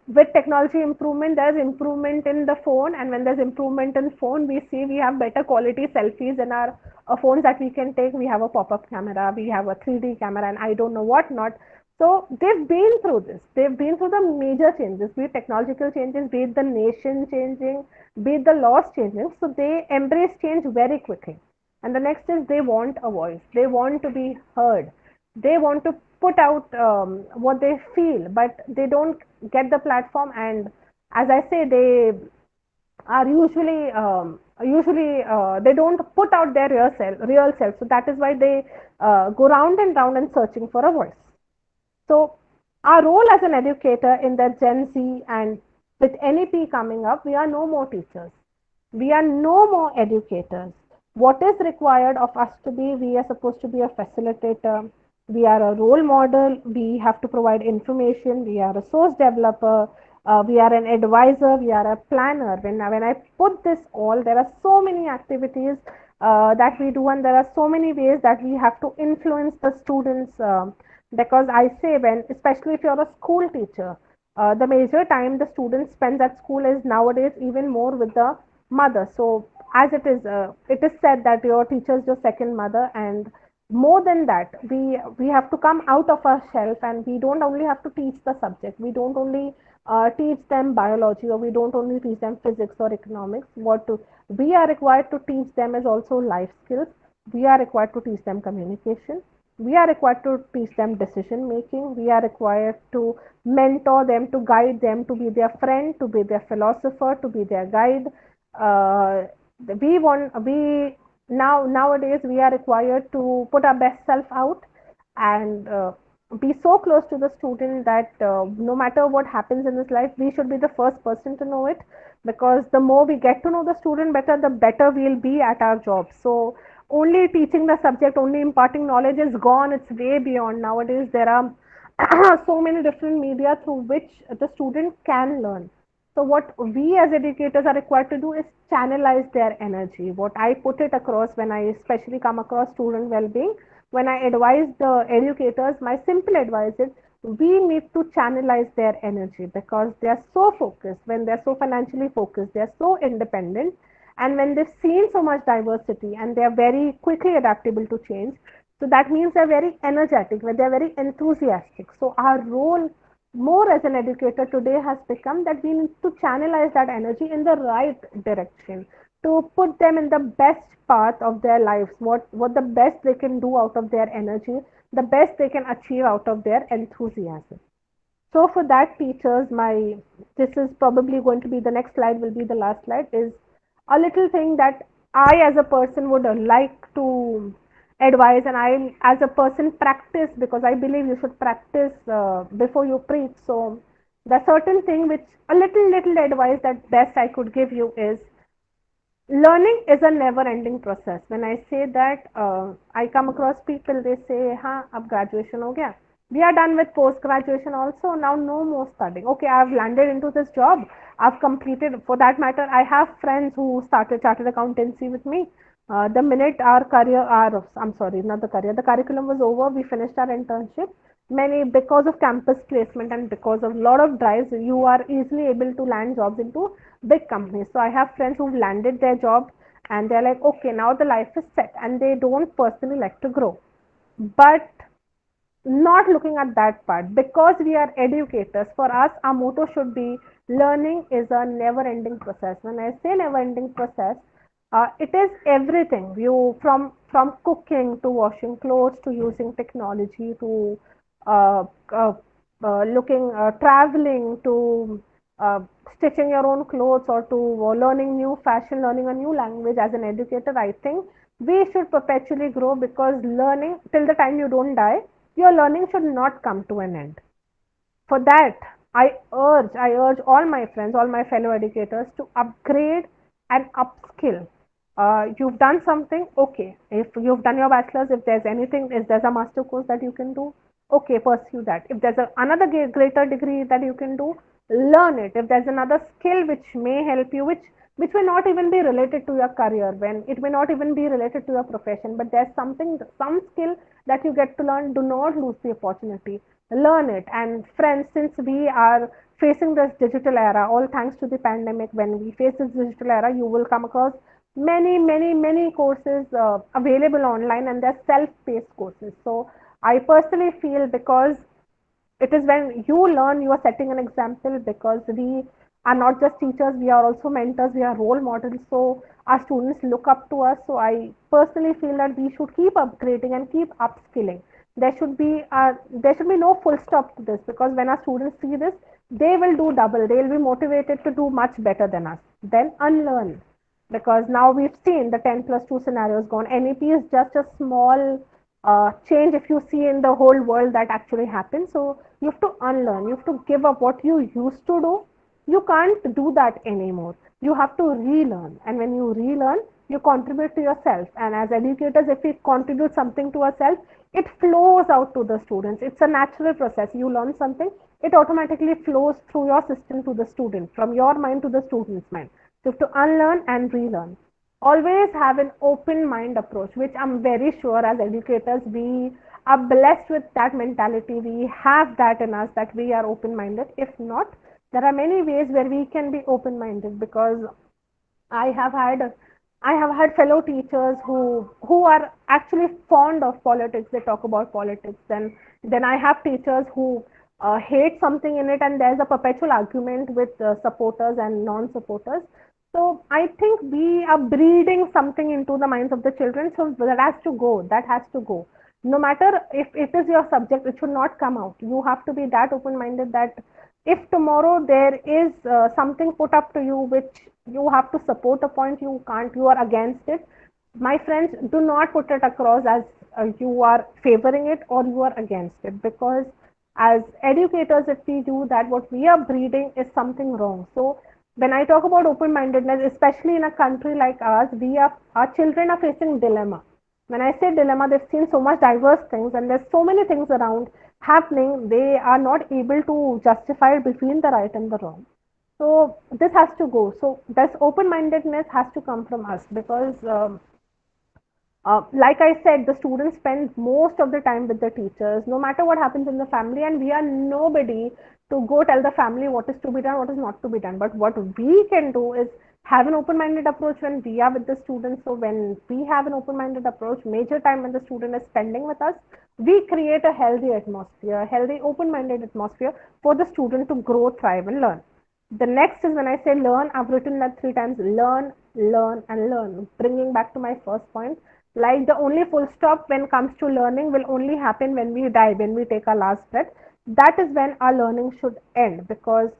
B: With technology improvement, there's improvement in the phone, and when there's improvement in phone, we see we have better quality selfies in our phones that we can take. We have a pop-up camera, we have a 3D camera, and I don't know what not. So they've been through this. They've been through the major changes, be it technological changes, be it the nation changing, be it the laws changing. So they embrace change very quickly. And the next is they want a voice. They want to be heard. They want to put out what they feel, but they don't get the platform. And as I say, they are usually they don't put out their real self. So that is why they go round and round and searching for a voice. So our role as an educator in the Gen Z, and with NEP coming up, we are no more teachers. We are no more educators. What is required of us to be? We are supposed to be a facilitator. We are a role model. We have to provide information. We are a source developer. we are an advisor, we are a planner. When I put this all, there are so many activities that we do, and there are so many ways that we have to influence the students. Because I say, when, especially if you're a school teacher, the major time the student spends at school is nowadays even more with the mother. So as it is said that your teacher is your second mother, and more than that, we have to come out of our shelf, and we don't only have to teach the subject. We don't only teach them biology, or we don't only teach them physics or economics. We are required to teach them is also life skills. We are required to teach them communication. We are required to teach them decision making. We are required to mentor them, to guide them, to be their friend, to be their philosopher, to be their guide. uh, we want we now Nowadays we are required to put our best self out, and be so close to the student that no matter what happens in his life, we should be the first person to know it, because the more we get to know the student better, the better we'll be at our job. So only teaching the subject, only imparting knowledge is gone. It's way beyond. Nowadays there are so many different media through which the student can learn. So what we as educators are required to do is channelize their energy. What I put it across when I especially come across student well-being, when I advise the educators, my simple advice is we need to channelize their energy, because they are so focused. When they're so financially focused, they're so independent, and when they've seen so much diversity and they are very quickly adaptable to change, so that means they're very energetic, they're very enthusiastic. So our role more as an educator today has become that we need to channelize that energy in the right direction, to put them in the best path of their lives, what the best they can do out of their energy, the best they can achieve out of their enthusiasm. So for that, teachers, my this is probably going to be the next slide, will be the last slide, is a little thing that I as a person would like to advise, and I as a person practice, because I believe you should practice before you preach. So the certain thing which a little advice that best I could give you is learning is a never ending process. When I say that, I come across people, they say, ha, ab graduation ho gaya, we are done with post graduation also, now no more studying. Okay, I've landed into this job, I've completed. For that matter, I have friends who started chartered accountancy with me. The minute our career our I'm sorry, not the career, the curriculum was over, we finished our internship. Many, because of campus placement and because of a lot of drives, you are easily able to land jobs into big companies. So I have friends who've landed their job, and they're like, okay, now the life is set, and they don't personally like to grow. But not looking at that part, because we are educators, for us our motto should be learning is a never ending process. When I say never ending process, it is everything, you from cooking to washing clothes to using technology to uh, uh, looking traveling to uh, stitching your own clothes, or to learning new fashion, learning a new language. As an educator, I think we should perpetually grow, because learning till the time you don't die, your learning should not come to an end. For that, I urge all my friends, all my fellow educators to upgrade and upskill. You've done something, okay. If you've done your bachelor's, if there's anything, if there's a master course that you can do, okay, pursue that. If there's another greater degree that you can do, learn it. If there's another skill which may help you, which may not even be related to your career, when it may not even be related to your profession, but there's something, some skill that you get to learn, do not lose the opportunity, learn it. And friends, since we are facing this digital era, all thanks to the pandemic, when we face this digital era, you will come across many courses available online, and they're self-paced courses. So I personally feel, because it is when you learn, you are setting an example, because we are not just teachers, we are also mentors, we are role models. So our students look up to us. So I personally feel that we should keep upgrading and keep upskilling. There should be no full stop to this, because when our students see this, they will do double, they will be motivated to do much better than us. Then unlearn, because now we've seen the 10 plus 2 scenarios gone. NEP is just a small change if you see in the whole world that actually happens. So you have to unlearn, you have to give up what you used to do. You can't do that anymore. You have to relearn, and when you relearn, you contribute to yourself. And as educators, if we contribute something to ourselves, it flows out to the students. It's a natural process. You learn something, it automatically flows through your system to the student, from your mind to the student's mind. So you have to unlearn and relearn. Always have an open mind approach, which I'm very sure as educators we are blessed with that mentality. We have that in us, that we are open minded. If not, there are many ways where we can be open minded, because I have had I have had fellow teachers who are actually fond of politics. They talk about politics. Then I have teachers who hate something in it, and there's a perpetual argument with supporters and non-supporters. So I think we are breeding something into the minds of the children. So that has to go. That has to go. No matter if it is your subject, it should not come out. You have to be that open-minded that if tomorrow there is something put up to you which you have to support a point, you can't, you are against it, my friends, do not put it across as you are favoring it or you are against it, because as educators, if we do that, what we are breeding is something wrong. So when I talk about open mindedness, especially in a country like ours, we are, our children are facing dilemma. When I say dilemma, they've seen so much diverse things and there's so many things around happening, they are not able to justify it between the right and the wrong. So this has to go. So this open-mindedness has to come from us, because like I said, the students spend most of the time with the teachers, no matter what happens in the family, and we are nobody to go tell the family what is to be done, what is not to be done. But what we can do is have an open-minded approach when we are with the students. So when we have an open-minded approach, major time when the student is spending with us, we create a healthy atmosphere, healthy open-minded atmosphere for the student to grow, thrive, and learn. The next is when I say learn, I've written that 3 times: learn, learn, and learn. Bringing back to my first point, like the only full stop when it comes to learning will only happen when we die, when we take our last breath. That is when our learning should end, because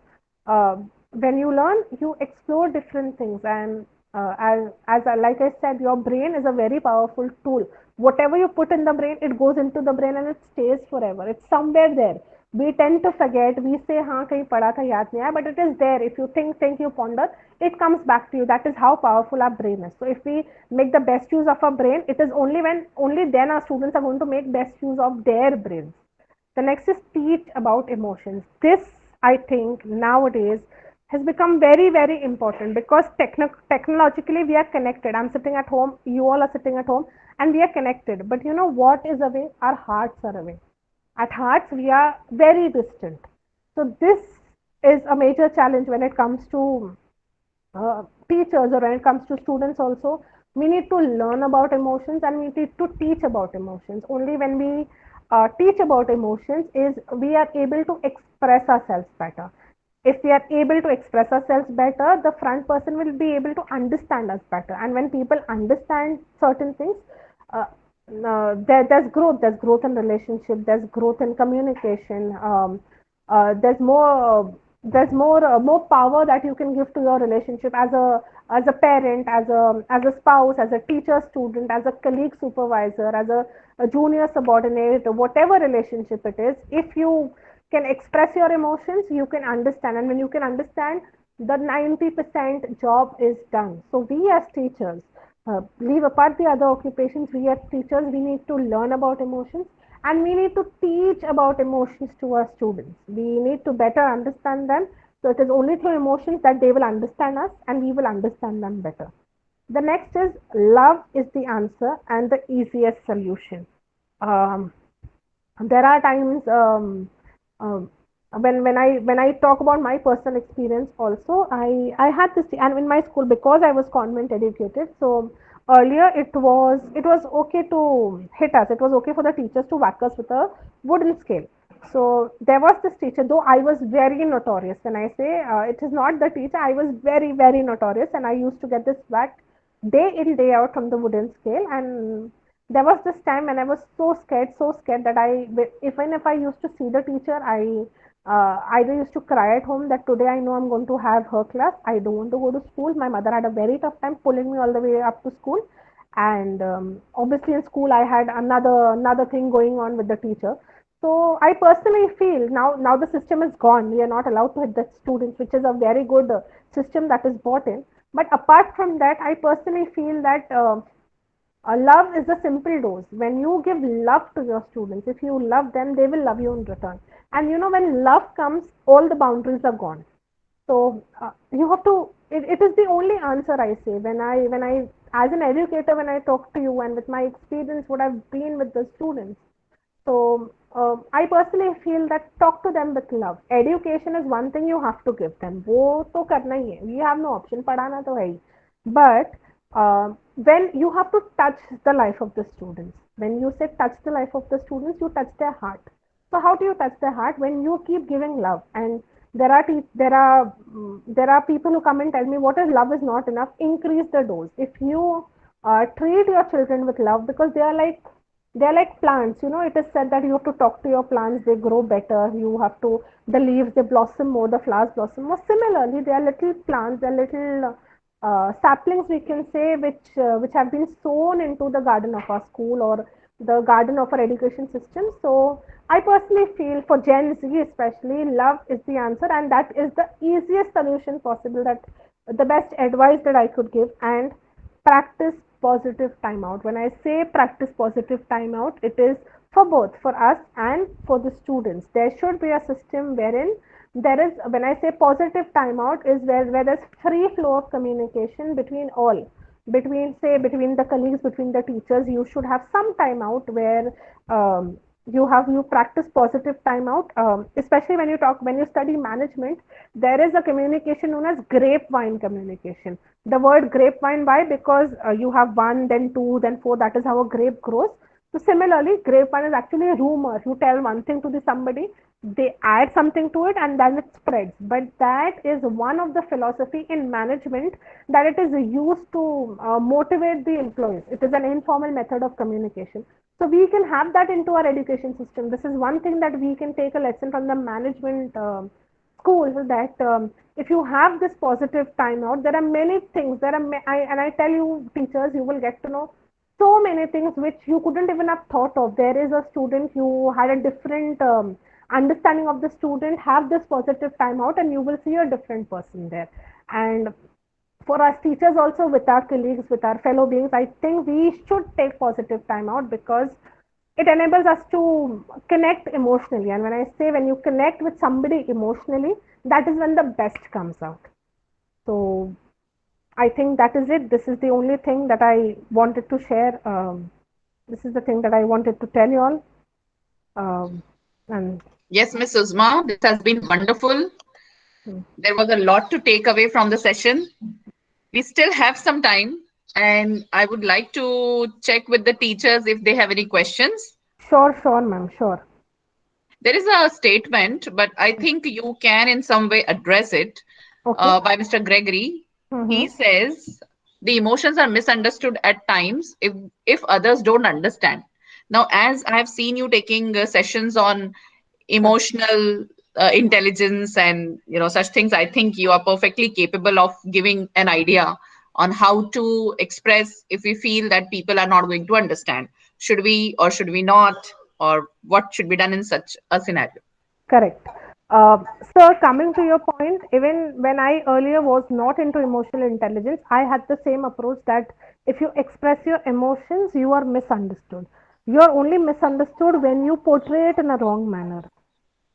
B: uh, when you learn, you explore different things, and like I said, your brain is a very powerful tool. Whatever you put in the brain, it goes into the brain and it stays forever. It's somewhere there. We tend to forget. We say, "हाँ कहीं पढ़ा था याद नहीं आया," but it is there. If you think, you ponder, it comes back to you. That is how powerful our brain is. So if we make the best use of our brain, it is only then our students are going to make best use of their brains. The next is teach about emotions. This, I think, nowadays has become very, very important, because technologically we are connected. I'm sitting at home, you all are sitting at home, and we are connected. But you know what is away? Our hearts are away. At hearts, we are very distant. So this is a major challenge when it comes to teachers, or when it comes to students also. We need to learn about emotions and we need to teach about emotions. Only when we teach about emotions is we are able to express ourselves better. If we are able to express ourselves better, the front person will be able to understand us better. And when people understand certain things, uh, there's growth in relationship, there's growth in communication. There's more power that you can give to your relationship as a parent, as a spouse, as a teacher student, as a colleague supervisor, as a junior subordinate, whatever relationship it is. If you can express your emotions, you can understand, and when you can understand, the 90% job is done. So we as teachers, leave apart the other occupations, we as teachers, we need to learn about emotions, and we need to teach about emotions to our students. We need to better understand them. So it is only through emotions that they will understand us and we will understand them better. The next is love is the answer and the easiest solution. Um, there are times when I talk about my personal experience also, I had this, and in my school, because I was convent educated, so earlier it was okay to hit us. It was okay for the teachers to whack us with a wooden scale. So there was this teacher, though I was very notorious. When I say it is not the teacher, I was very, very notorious, and I used to get this whacked day in, day out from the wooden scale. And there was this time when I was so scared that even if I used to see the teacher, I either used to cry at home that today I know I'm going to have her class. I don't want to go to school. My mother had a very tough time pulling me all the way up to school, and obviously in school I had another thing going on with the teacher. So I personally feel now the system is gone. We are not allowed to hit the students, which is a very good system that is brought in. But apart from that, I personally feel that love is a simple dose. When you give love to your students, if you love them, they will love you in return. And when love comes, all the boundaries are gone. So you have to. It is the only answer I say when I as an educator, when I talk to you and with my experience, what I've been with the students. So I personally feel that talk to them with love. Education is one thing you have to give them. वो तो करना ही है. We have no option. पढ़ाना तो है ही. But when you have to touch the life of the students, when you say touch the life of the students, you touch their heart. So how do you touch their heart? When you keep giving love, and there are people who come and tell me what is love is not enough. Increase the dose. If you treat your children with love, because they're like plants. It is said that you have to talk to your plants, they grow better. You have to, the leaves, they blossom more, the flowers blossom more. Similarly, they are little plants, they're little saplings, we can say, which have been sown into the garden of our school or the garden of our education system. So I personally feel for Gen Z especially, love is the answer, and that is the easiest solution possible. That the best advice that I could give. And practice positive timeout. When I say practice positive timeout, it is for both, for us and for the students. There should be a system wherein there is, when I say positive timeout, is where there's free flow of communication between all, between the colleagues, between the teachers. You should have some timeout where you practice positive timeout, especially when you study management. There is a communication known as grapevine communication. The word grapevine, why? Because you have one, then two, then four. That is how a grape grows. So similarly, grapevine is actually a rumor. You tell one thing to the somebody, they add something to it, and then it spreads. But that is one of the philosophy in management, that it is used to motivate the employees. It is an informal method of communication. So we can have that into our education system. This is one thing that we can take a lesson from the management schools, that if you have this positive timeout, there are many things. And I tell you, teachers, you will get to know so many things which you couldn't even have thought of. There is a student, you had a different understanding of the student, have this positive timeout, and you will see a different person there. And for us teachers also, with our colleagues, with our fellow beings, I think we should take positive time out, because it enables us to connect emotionally. And when I say, when you connect with somebody emotionally, that is when the best comes out. So I think that is it. This is the only thing that I wanted to share. This is the thing that I wanted to tell you all. And
A: Yes, Miss Uzma, this has been wonderful. There was a lot to take away from the session. We still have some time, and I would like to check with the teachers if they have any questions.
B: sure, ma'am, sure.
A: There is a statement, but I think you can in some way address it,
B: Okay.
A: by Mr. Gregory. He
B: Mm-hmm.
A: says the emotions are misunderstood at times if others don't understand. Now, as I have seen you taking sessions on emotional intelligence and such things, I think you are perfectly capable of giving an idea on how to express if we feel that people are not going to understand. Should we or should we not, or what should be done in such a scenario?
B: Correct. Sir, coming to your point, even when I earlier was not into emotional intelligence, I had the same approach, that if you express your emotions, you are misunderstood. You are only misunderstood when you portray it in a wrong manner.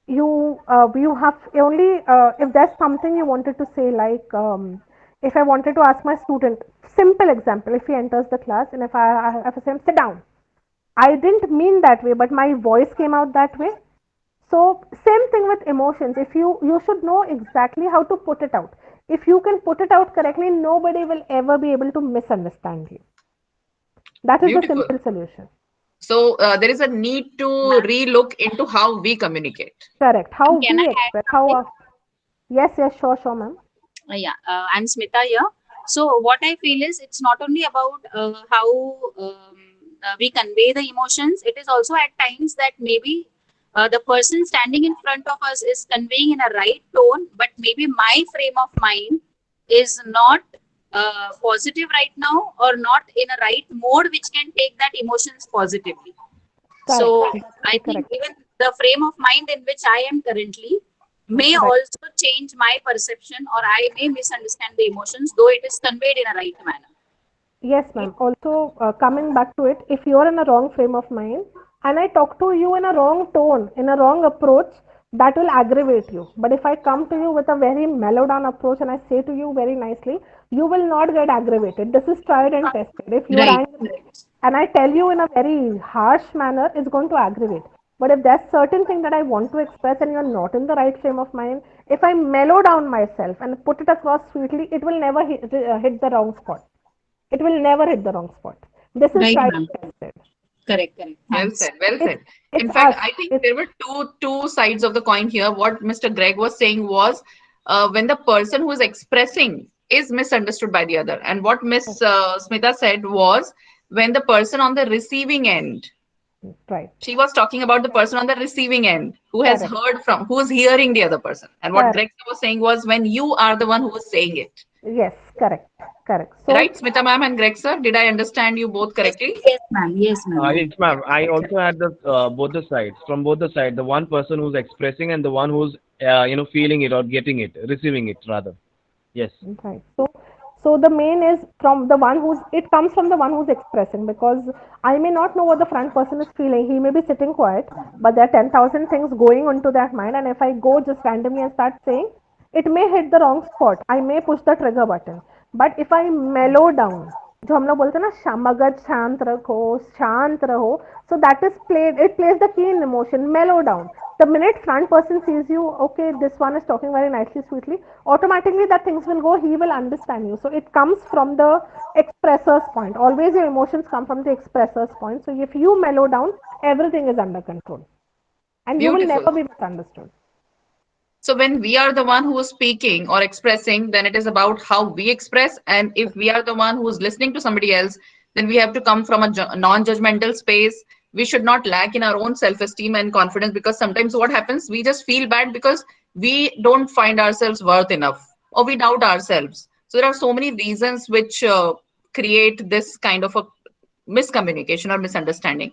B: You have only, if there's something you wanted to say, like, if I wanted to ask my student, simple example, if he enters the class, and if I say, sit down, I didn't mean that way, but my voice came out that way. So same thing with emotions. If you should know exactly how to put it out. If you can put it out correctly, nobody will ever be able to misunderstand you. That is the
A: Beautiful.
B: simple solution.
A: So there is a need to
C: Ma'am,
A: relook into how we communicate.
B: Correct. How
C: can I
B: we
C: add
B: express,
C: something?
B: yes, sure, ma'am.
C: Yeah, I'm Smita here. So what I feel is it's not only about how we convey the emotions. It is also at times that maybe the person standing in front of us is conveying in a right tone, but maybe my frame of mind is not positive right now, or not in a right mode which can take that emotions positively.
B: Correct.
C: So
B: That is
C: I think
B: correct.
C: even the frame of mind in which I am currently may
B: Right.
C: also change my perception, or I may misunderstand the emotions, though it is conveyed in a right manner.
B: Yes, ma'am. Also, coming back to it, if you are in a wrong frame of mind and I talk to you in a wrong tone, in a wrong approach, that will aggravate you. But if I come to you with a very mellow down approach and I say to you very nicely, you will not get aggravated. This is tried and tested. If you are
C: Right.
B: angry and I tell you in a very harsh manner, it's going to aggravate. But if there's certain thing that I want to express and you're not in the right frame of mind, if I mellow down myself and put it across sweetly, it will never hit the wrong spot. It will never hit the wrong spot. This is
C: Right,
B: tried
C: ma'am.
B: and tested.
C: Correct, correct.
A: Well
C: Thanks.
A: said, well
B: It's
A: said.
B: it's
A: In fact,
B: us.
A: I think
B: It's
A: there were two sides of the coin here. What Mr. Greg was saying was when the person who is expressing is misunderstood by the other, and what Miss Smita said was when the person on the receiving end,
B: right.
A: she was talking about the person on the receiving end who has
B: Correct.
A: heard from, who is hearing the other person, and what
B: Correct.
A: Greg was saying was when you are the one who is saying it.
B: Yes, correct. Correct.
A: Right,
B: So
A: Smita ma'am and Greg sir, did I understand you both
C: Yes,
A: correctly?
C: yes, ma'am. Yes, ma'am.
D: Yes, ma'am. I
A: Right,
D: also had the both the sides, from both the sides, the one person who's expressing and the one who's feeling it or getting it, receiving it rather. Yes.
B: right. So the main is from the one who's it comes from the one who's expressing, because I may not know what the front person is feeling. He may be sitting quiet, but there are 10,000 things going into that mind. And if I go just randomly and start saying, it may hit the wrong spot. I may push the trigger button. But if I mellow down, जो हम लोग बोलते हैं ना मगज शांत रहो, so that is played, it plays the key in emotion, mellow down. The minute front person sees you, okay, this one is talking very nicely, sweetly, automatically that things will go, he will understand you. So it comes from the expressor's point. Always your emotions come from the expressor's point. So if you mellow down, everything is under control and you will
A: beautiful.
B: never be misunderstood.
A: So when we are the one who is speaking or expressing, then it is about how we express. And if we are the one who is listening to somebody else, then we have to come from a non-judgmental space. We should not lack in our own self-esteem and confidence, because sometimes what happens, we just feel bad because we don't find ourselves worth enough or we doubt ourselves. So there are so many reasons which create this kind of a miscommunication or misunderstanding.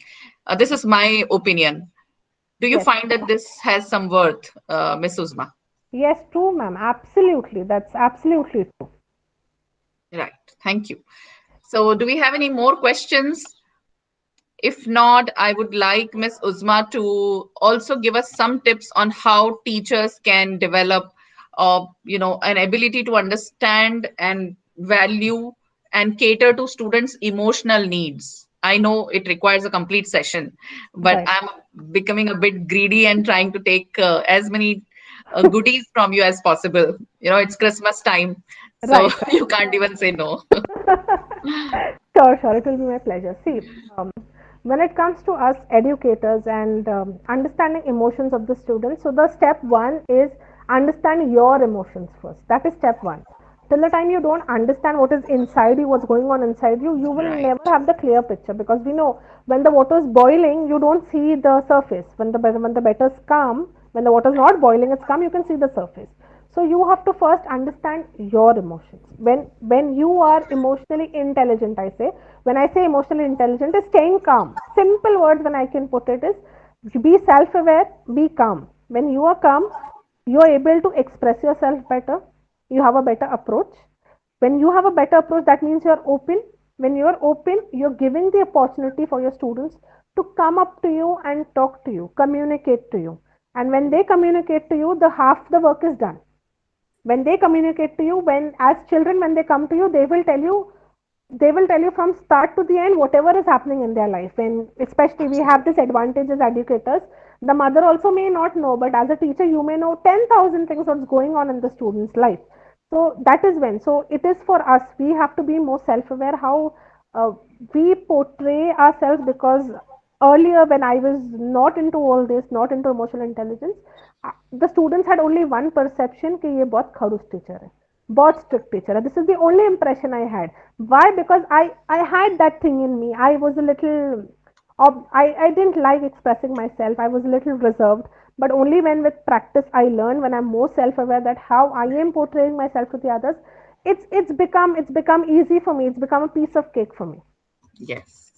A: This is my opinion. Do you
B: Yes.
A: find that this has some worth, Miss Uzma?
B: Yes, true, ma'am. Absolutely. That's absolutely true.
A: Right. Thank you. So, do we have any more questions? If not, I would like Miss Uzma to also give us some tips on how teachers can develop, an ability to understand and value and cater to students' emotional needs. I know it requires a complete session, but
B: Right.
A: I'm becoming a bit greedy and trying to take as many goodies from you as possible. It's Christmas time, so
B: Right,
A: you can't even say no.
B: right. Sure, sure. It will be my pleasure. See, when it comes to us educators and understanding emotions of the students, so the step one is understand your emotions first. That is step one. Till the time you don't understand what is inside you, what's going on inside you, you will
A: Right.
B: never have the clear picture, because we know when the water is boiling, you don't see the surface. When the batter is calm, when the water is not boiling, it's calm, you can see the surface. So you have to first understand your emotions. When you are emotionally intelligent, I say, when I say emotionally intelligent, is staying calm. Simple words when I can put it is be self-aware, be calm. When you are calm, you are able to express yourself better. You have a better approach. When you have a better approach, that means you're open. When you're open, you're giving the opportunity for your students to come up to you and talk to you, communicate to you. And when they communicate to you, the half the work is done. When they communicate to you, when as children, when they come to you, they will tell you from start to the end whatever is happening in their life. And especially we have this advantage as educators, the mother also may not know, but as a teacher you may know 10,000 things what's going on in the student's life. So that is when, so it is for us, we have to be more self-aware how uh, we portray ourselves, because earlier when I was not into all this, not into emotional intelligence, the students had only one perception कि ये बहुत खड़ूस teacher है, बहुत strict teacher है. This is the only impression I had. Why? Because I had that thing in me. I was a little I didn't like expressing myself. I was a little reserved. But only when with practice I learned, when I'm more self-aware that how I am portraying myself to the others, it's become easy for me. It's become a piece of cake for me.
A: Yes.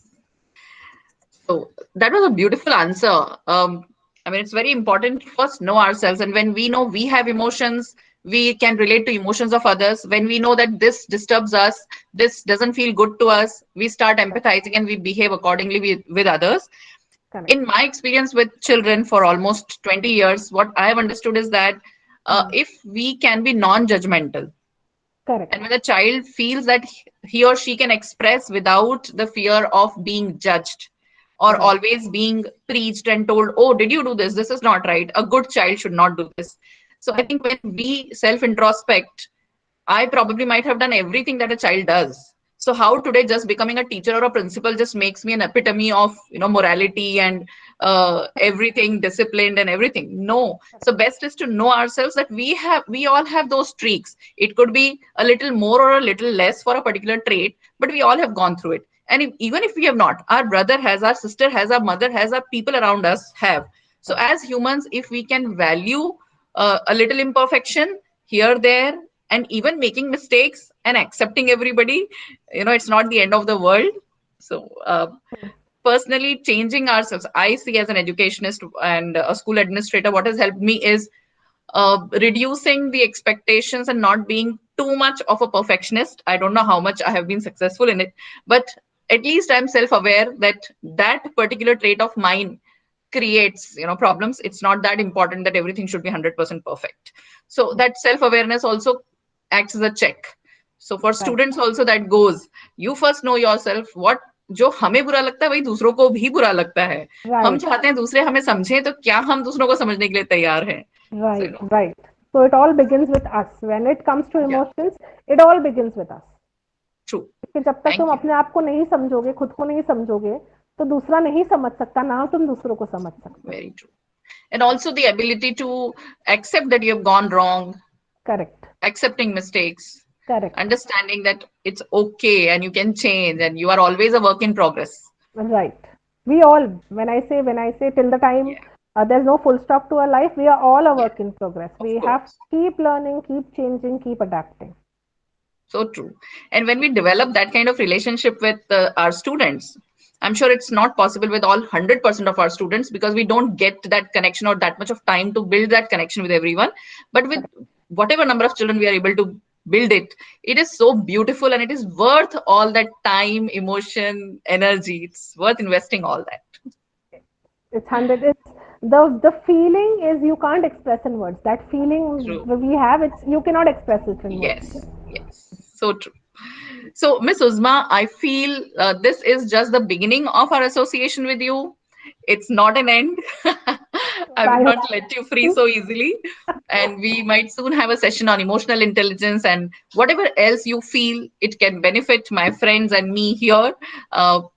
A: So that was a beautiful answer. I mean, it's very important to first know ourselves. And when we know we have emotions, we can relate to emotions of others. When we know that this disturbs us, this doesn't feel good to us, we start empathizing and we behave accordingly with others.
B: Correct.
A: In my experience with children for almost 20 years, what I have understood is that if we can be non-judgmental,
B: Correct.
A: and when a child feels that he or she can express without the fear of being judged or
B: Right.
A: always being preached and told, oh, did you do this? This is not right. A good child should not do this. So I think when we self introspect, I probably might have done everything that a child does. So how today just becoming a teacher or a principal just makes me an epitome of morality and everything disciplined and everything. No. So best is to know ourselves that we all have those streaks. It could be a little more or a little less for a particular trait, but we all have gone through it. And even if we have not, our brother has, our sister has, our mother has, our people around us have. So as humans, if we can value a little imperfection here, there, and even making mistakes and accepting everybody, it's not the end of the world. So personally, changing ourselves, I see as an educationist and a school administrator, what has helped me is reducing the expectations and not being too much of a perfectionist. I don't know how much I have been successful in it, but at least I'm self-aware that that particular trait of mine creates problems. It's not that important that everything should be 100% perfect. So that self-awareness also acts as a check. So for students also, that goes, you first know yourself. What जो हमें बुरा लगता है वही दूसरों को भी बुरा लगता है. हम
B: Right.
A: चाहते हैं दूसरे हमें समझें, तो क्या हम दूसरों को समझने के लिए तैयार हैं?
B: Right. Right. So it all begins with us. When it comes to emotions, it all begins with us.
A: True.
B: कि जब तक
A: Thank
B: तुम
A: you.
B: अपने आप को नहीं समझोगे, खुद को नहीं समझोगे, तो दूसरा नहीं समझ सकता, ना तुम दूसरों को समझ सकते.
A: Very true. And also the ability to accept that you have gone wrong,
B: Correct.
A: accepting mistakes,
B: Correct.
A: understanding that it's okay and you can change and you are always a work in progress.
B: Right. We all, when I say till the time there's no full stop to our life, we are all a work in progress. We have to keep learning, keep changing, keep adapting.
A: So true. And when we develop that kind of relationship with our students, I'm sure it's not possible with all 100% of our students because we don't get that connection or that much of time to build that connection with everyone. But with whatever number of children we are able to build it, it is so beautiful and it is worth all that time, emotion, energy. It's worth investing all that.
B: It's 100. It's the feeling is you can't express in words. That feeling
A: True.
B: we have, it's you cannot express it in words.
A: Yes, yes, so true. So, Miss Uzma, I feel this is just the beginning of our association with you. It's not an end. I will not let you free so easily. And we might soon have a session on emotional intelligence and whatever else you feel it can benefit my friends and me here.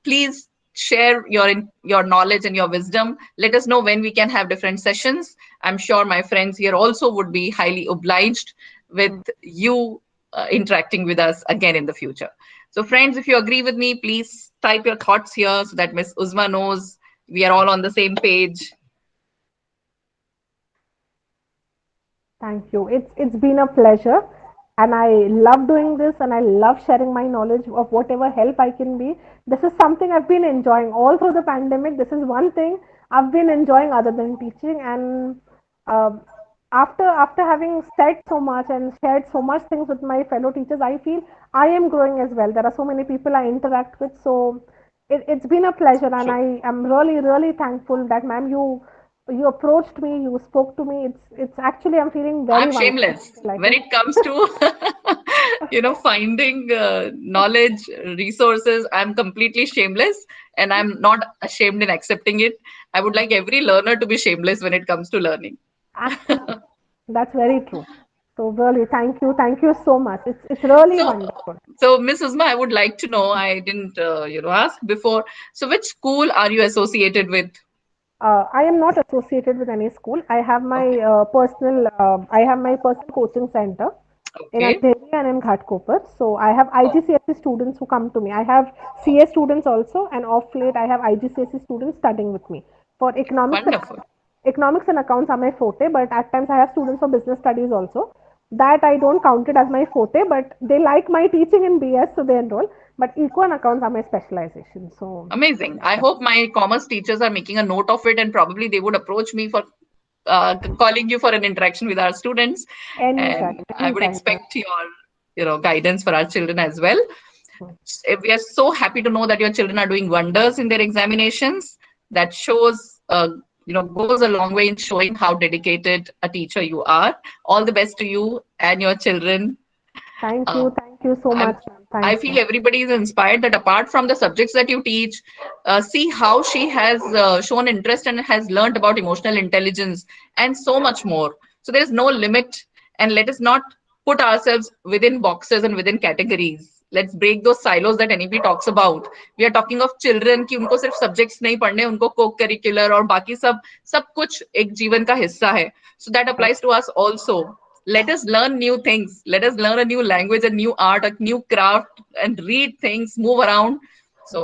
A: Please share your knowledge and your wisdom. Let us know when we can have different sessions. I'm sure my friends here also would be highly obliged with you interacting with us again in the future. So friends, if you agree with me, please type your thoughts here so that Miss Uzma knows we are all on the same page.
B: Thank you. It's been a pleasure, and I love doing this, and I love sharing my knowledge of whatever help I can be. This is something I've been enjoying all through the pandemic. This is one thing I've been enjoying other than teaching, and uh, after having said so much and shared so much things with my fellow teachers, I feel I am growing as well. There are so many people I interact with, so it's been a pleasure, and I am really thankful that ma'am you approached me, you spoke to me. It's actually I'm feeling very
A: I'm shameless
B: like
A: when it comes to finding knowledge, resources. I'm completely shameless, and I'm not ashamed in accepting it. I would like every learner to be shameless when it comes to learning.
B: Absolutely. That's very true. So really, thank you so much. It's really wonderful.
A: So Miss Uzma, I would like to know. I didn't ask before. So which school are you associated with?
B: I am not associated with any school. I have my personal coaching center in
A: Okay.
B: Andheri and in Ghatkopar. So I have IGCSE students who come to me. I have CA students also, and off late I have IGCSE students studying with me. For
A: Wonderful.
B: economics and accounts are my forte, but at times I have students for business studies also. That I don't count it as my forte, but they like my teaching in BS, so they enroll. But eco and accounts are my specialization. So
A: Amazing. I hope my commerce teachers are making a note of it and probably they would approach me for calling you for an interaction with our students.
B: anytime,
A: And I would
B: anytime.
A: expect your guidance for our children as well. We are so happy to know that your children are doing wonders in their examinations. that shows, goes a long way in showing how dedicated a teacher you are. All the best to you and your children.
B: Thank
A: Uh,
B: you so
A: I'm,
B: much, ma'am.
A: I
B: Thank
A: feel
B: you.
A: everybody is inspired that apart from the subjects that you teach, see how she has shown interest and has learned about emotional intelligence and so much more. So there is no limit, and let us not put ourselves within boxes and within categories. Let's break those silos that NEP talks about. We are talking of children कि उनको सिर्फ subjects नहीं पढ़ने, उनको co-curricular और बाकी सब कुछ एक जीवन का हिस्सा है. So that applies to us also. Let us learn new things. Let us learn a new language, a new art, a new craft, and read things, move around. So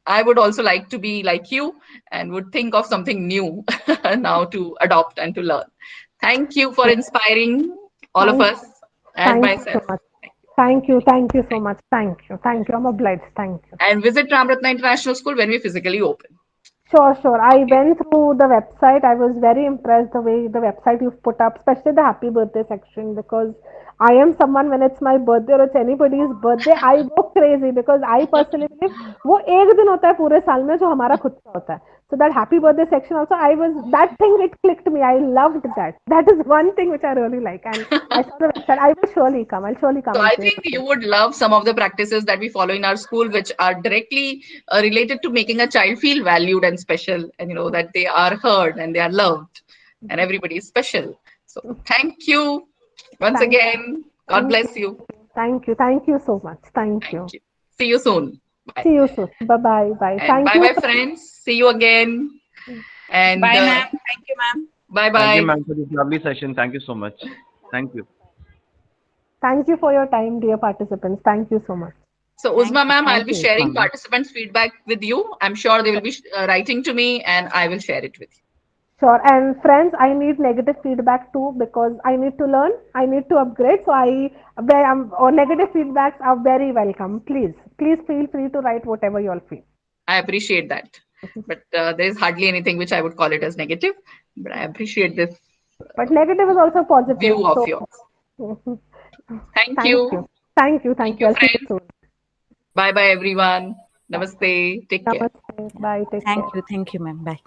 A: I would also like to be like you and would think of something new now to adopt and to learn. Thank you for inspiring all of
B: Thank
A: us and
B: thank you so
A: myself.
B: much. Thank you so much. Thank you. I'm obliged. Thank you.
A: And visit Ramratna International School when we physically open.
B: Sure. I went through the website. I was very impressed the way the website you've put up, especially the happy birthday section, because I am someone when it's my birthday or it's anybody's birthday, I go crazy because I personally believe वो एक दिन होता है पूरे साल में जो हमारा खुद का होता है. So that happy birthday section also, that thing, it clicked me. I loved that. That is one thing which I really like. And I saw the website. I will surely come. I'll surely come
A: So
B: and
A: I
B: say
A: think you would love some of the practices that we follow in our school, which are directly related to making a child feel valued and special, and that they are heard and they are loved, and everybody is special. So thank you once
B: Thank
A: again. God
B: thank
A: bless you.
B: Thank you so much. Thank you.
A: Thank you. See you soon. Bye.
B: See you soon. Bye.
A: And
B: Thank
A: bye
B: you.
A: bye, friends. See you again. And
C: Bye, ma'am. Thank you, ma'am.
A: bye
D: Thank you,
A: bye.
D: ma'am, for this lovely session. Thank you so much. Thank you.
B: Thank you for your time, dear participants. Thank you so much.
A: So Uzma ma'am, I'll
E: Thank
A: be
E: you,
A: sharing
E: Usma, ma'am.
A: participants' feedback with you. I'm sure they will be writing to me, and I will share it with you.
B: Sure. And friends, I need negative feedback too because I need to learn. I need to upgrade. So or negative feedbacks are very welcome. Please feel free to write whatever you all feel.
A: I appreciate that. But there is hardly anything which I would call it as negative. But I appreciate this
B: But negative is also positive.
A: view of
B: So
A: yours. Thank
B: thank
A: you.
B: you. Thank you.
A: Thank you,
B: I'll see you
A: friends.
B: soon.
A: Bye bye, everyone. Namaste. Take care.
B: Namaste. Bye. Take care.
E: Thank you, ma'am. Bye.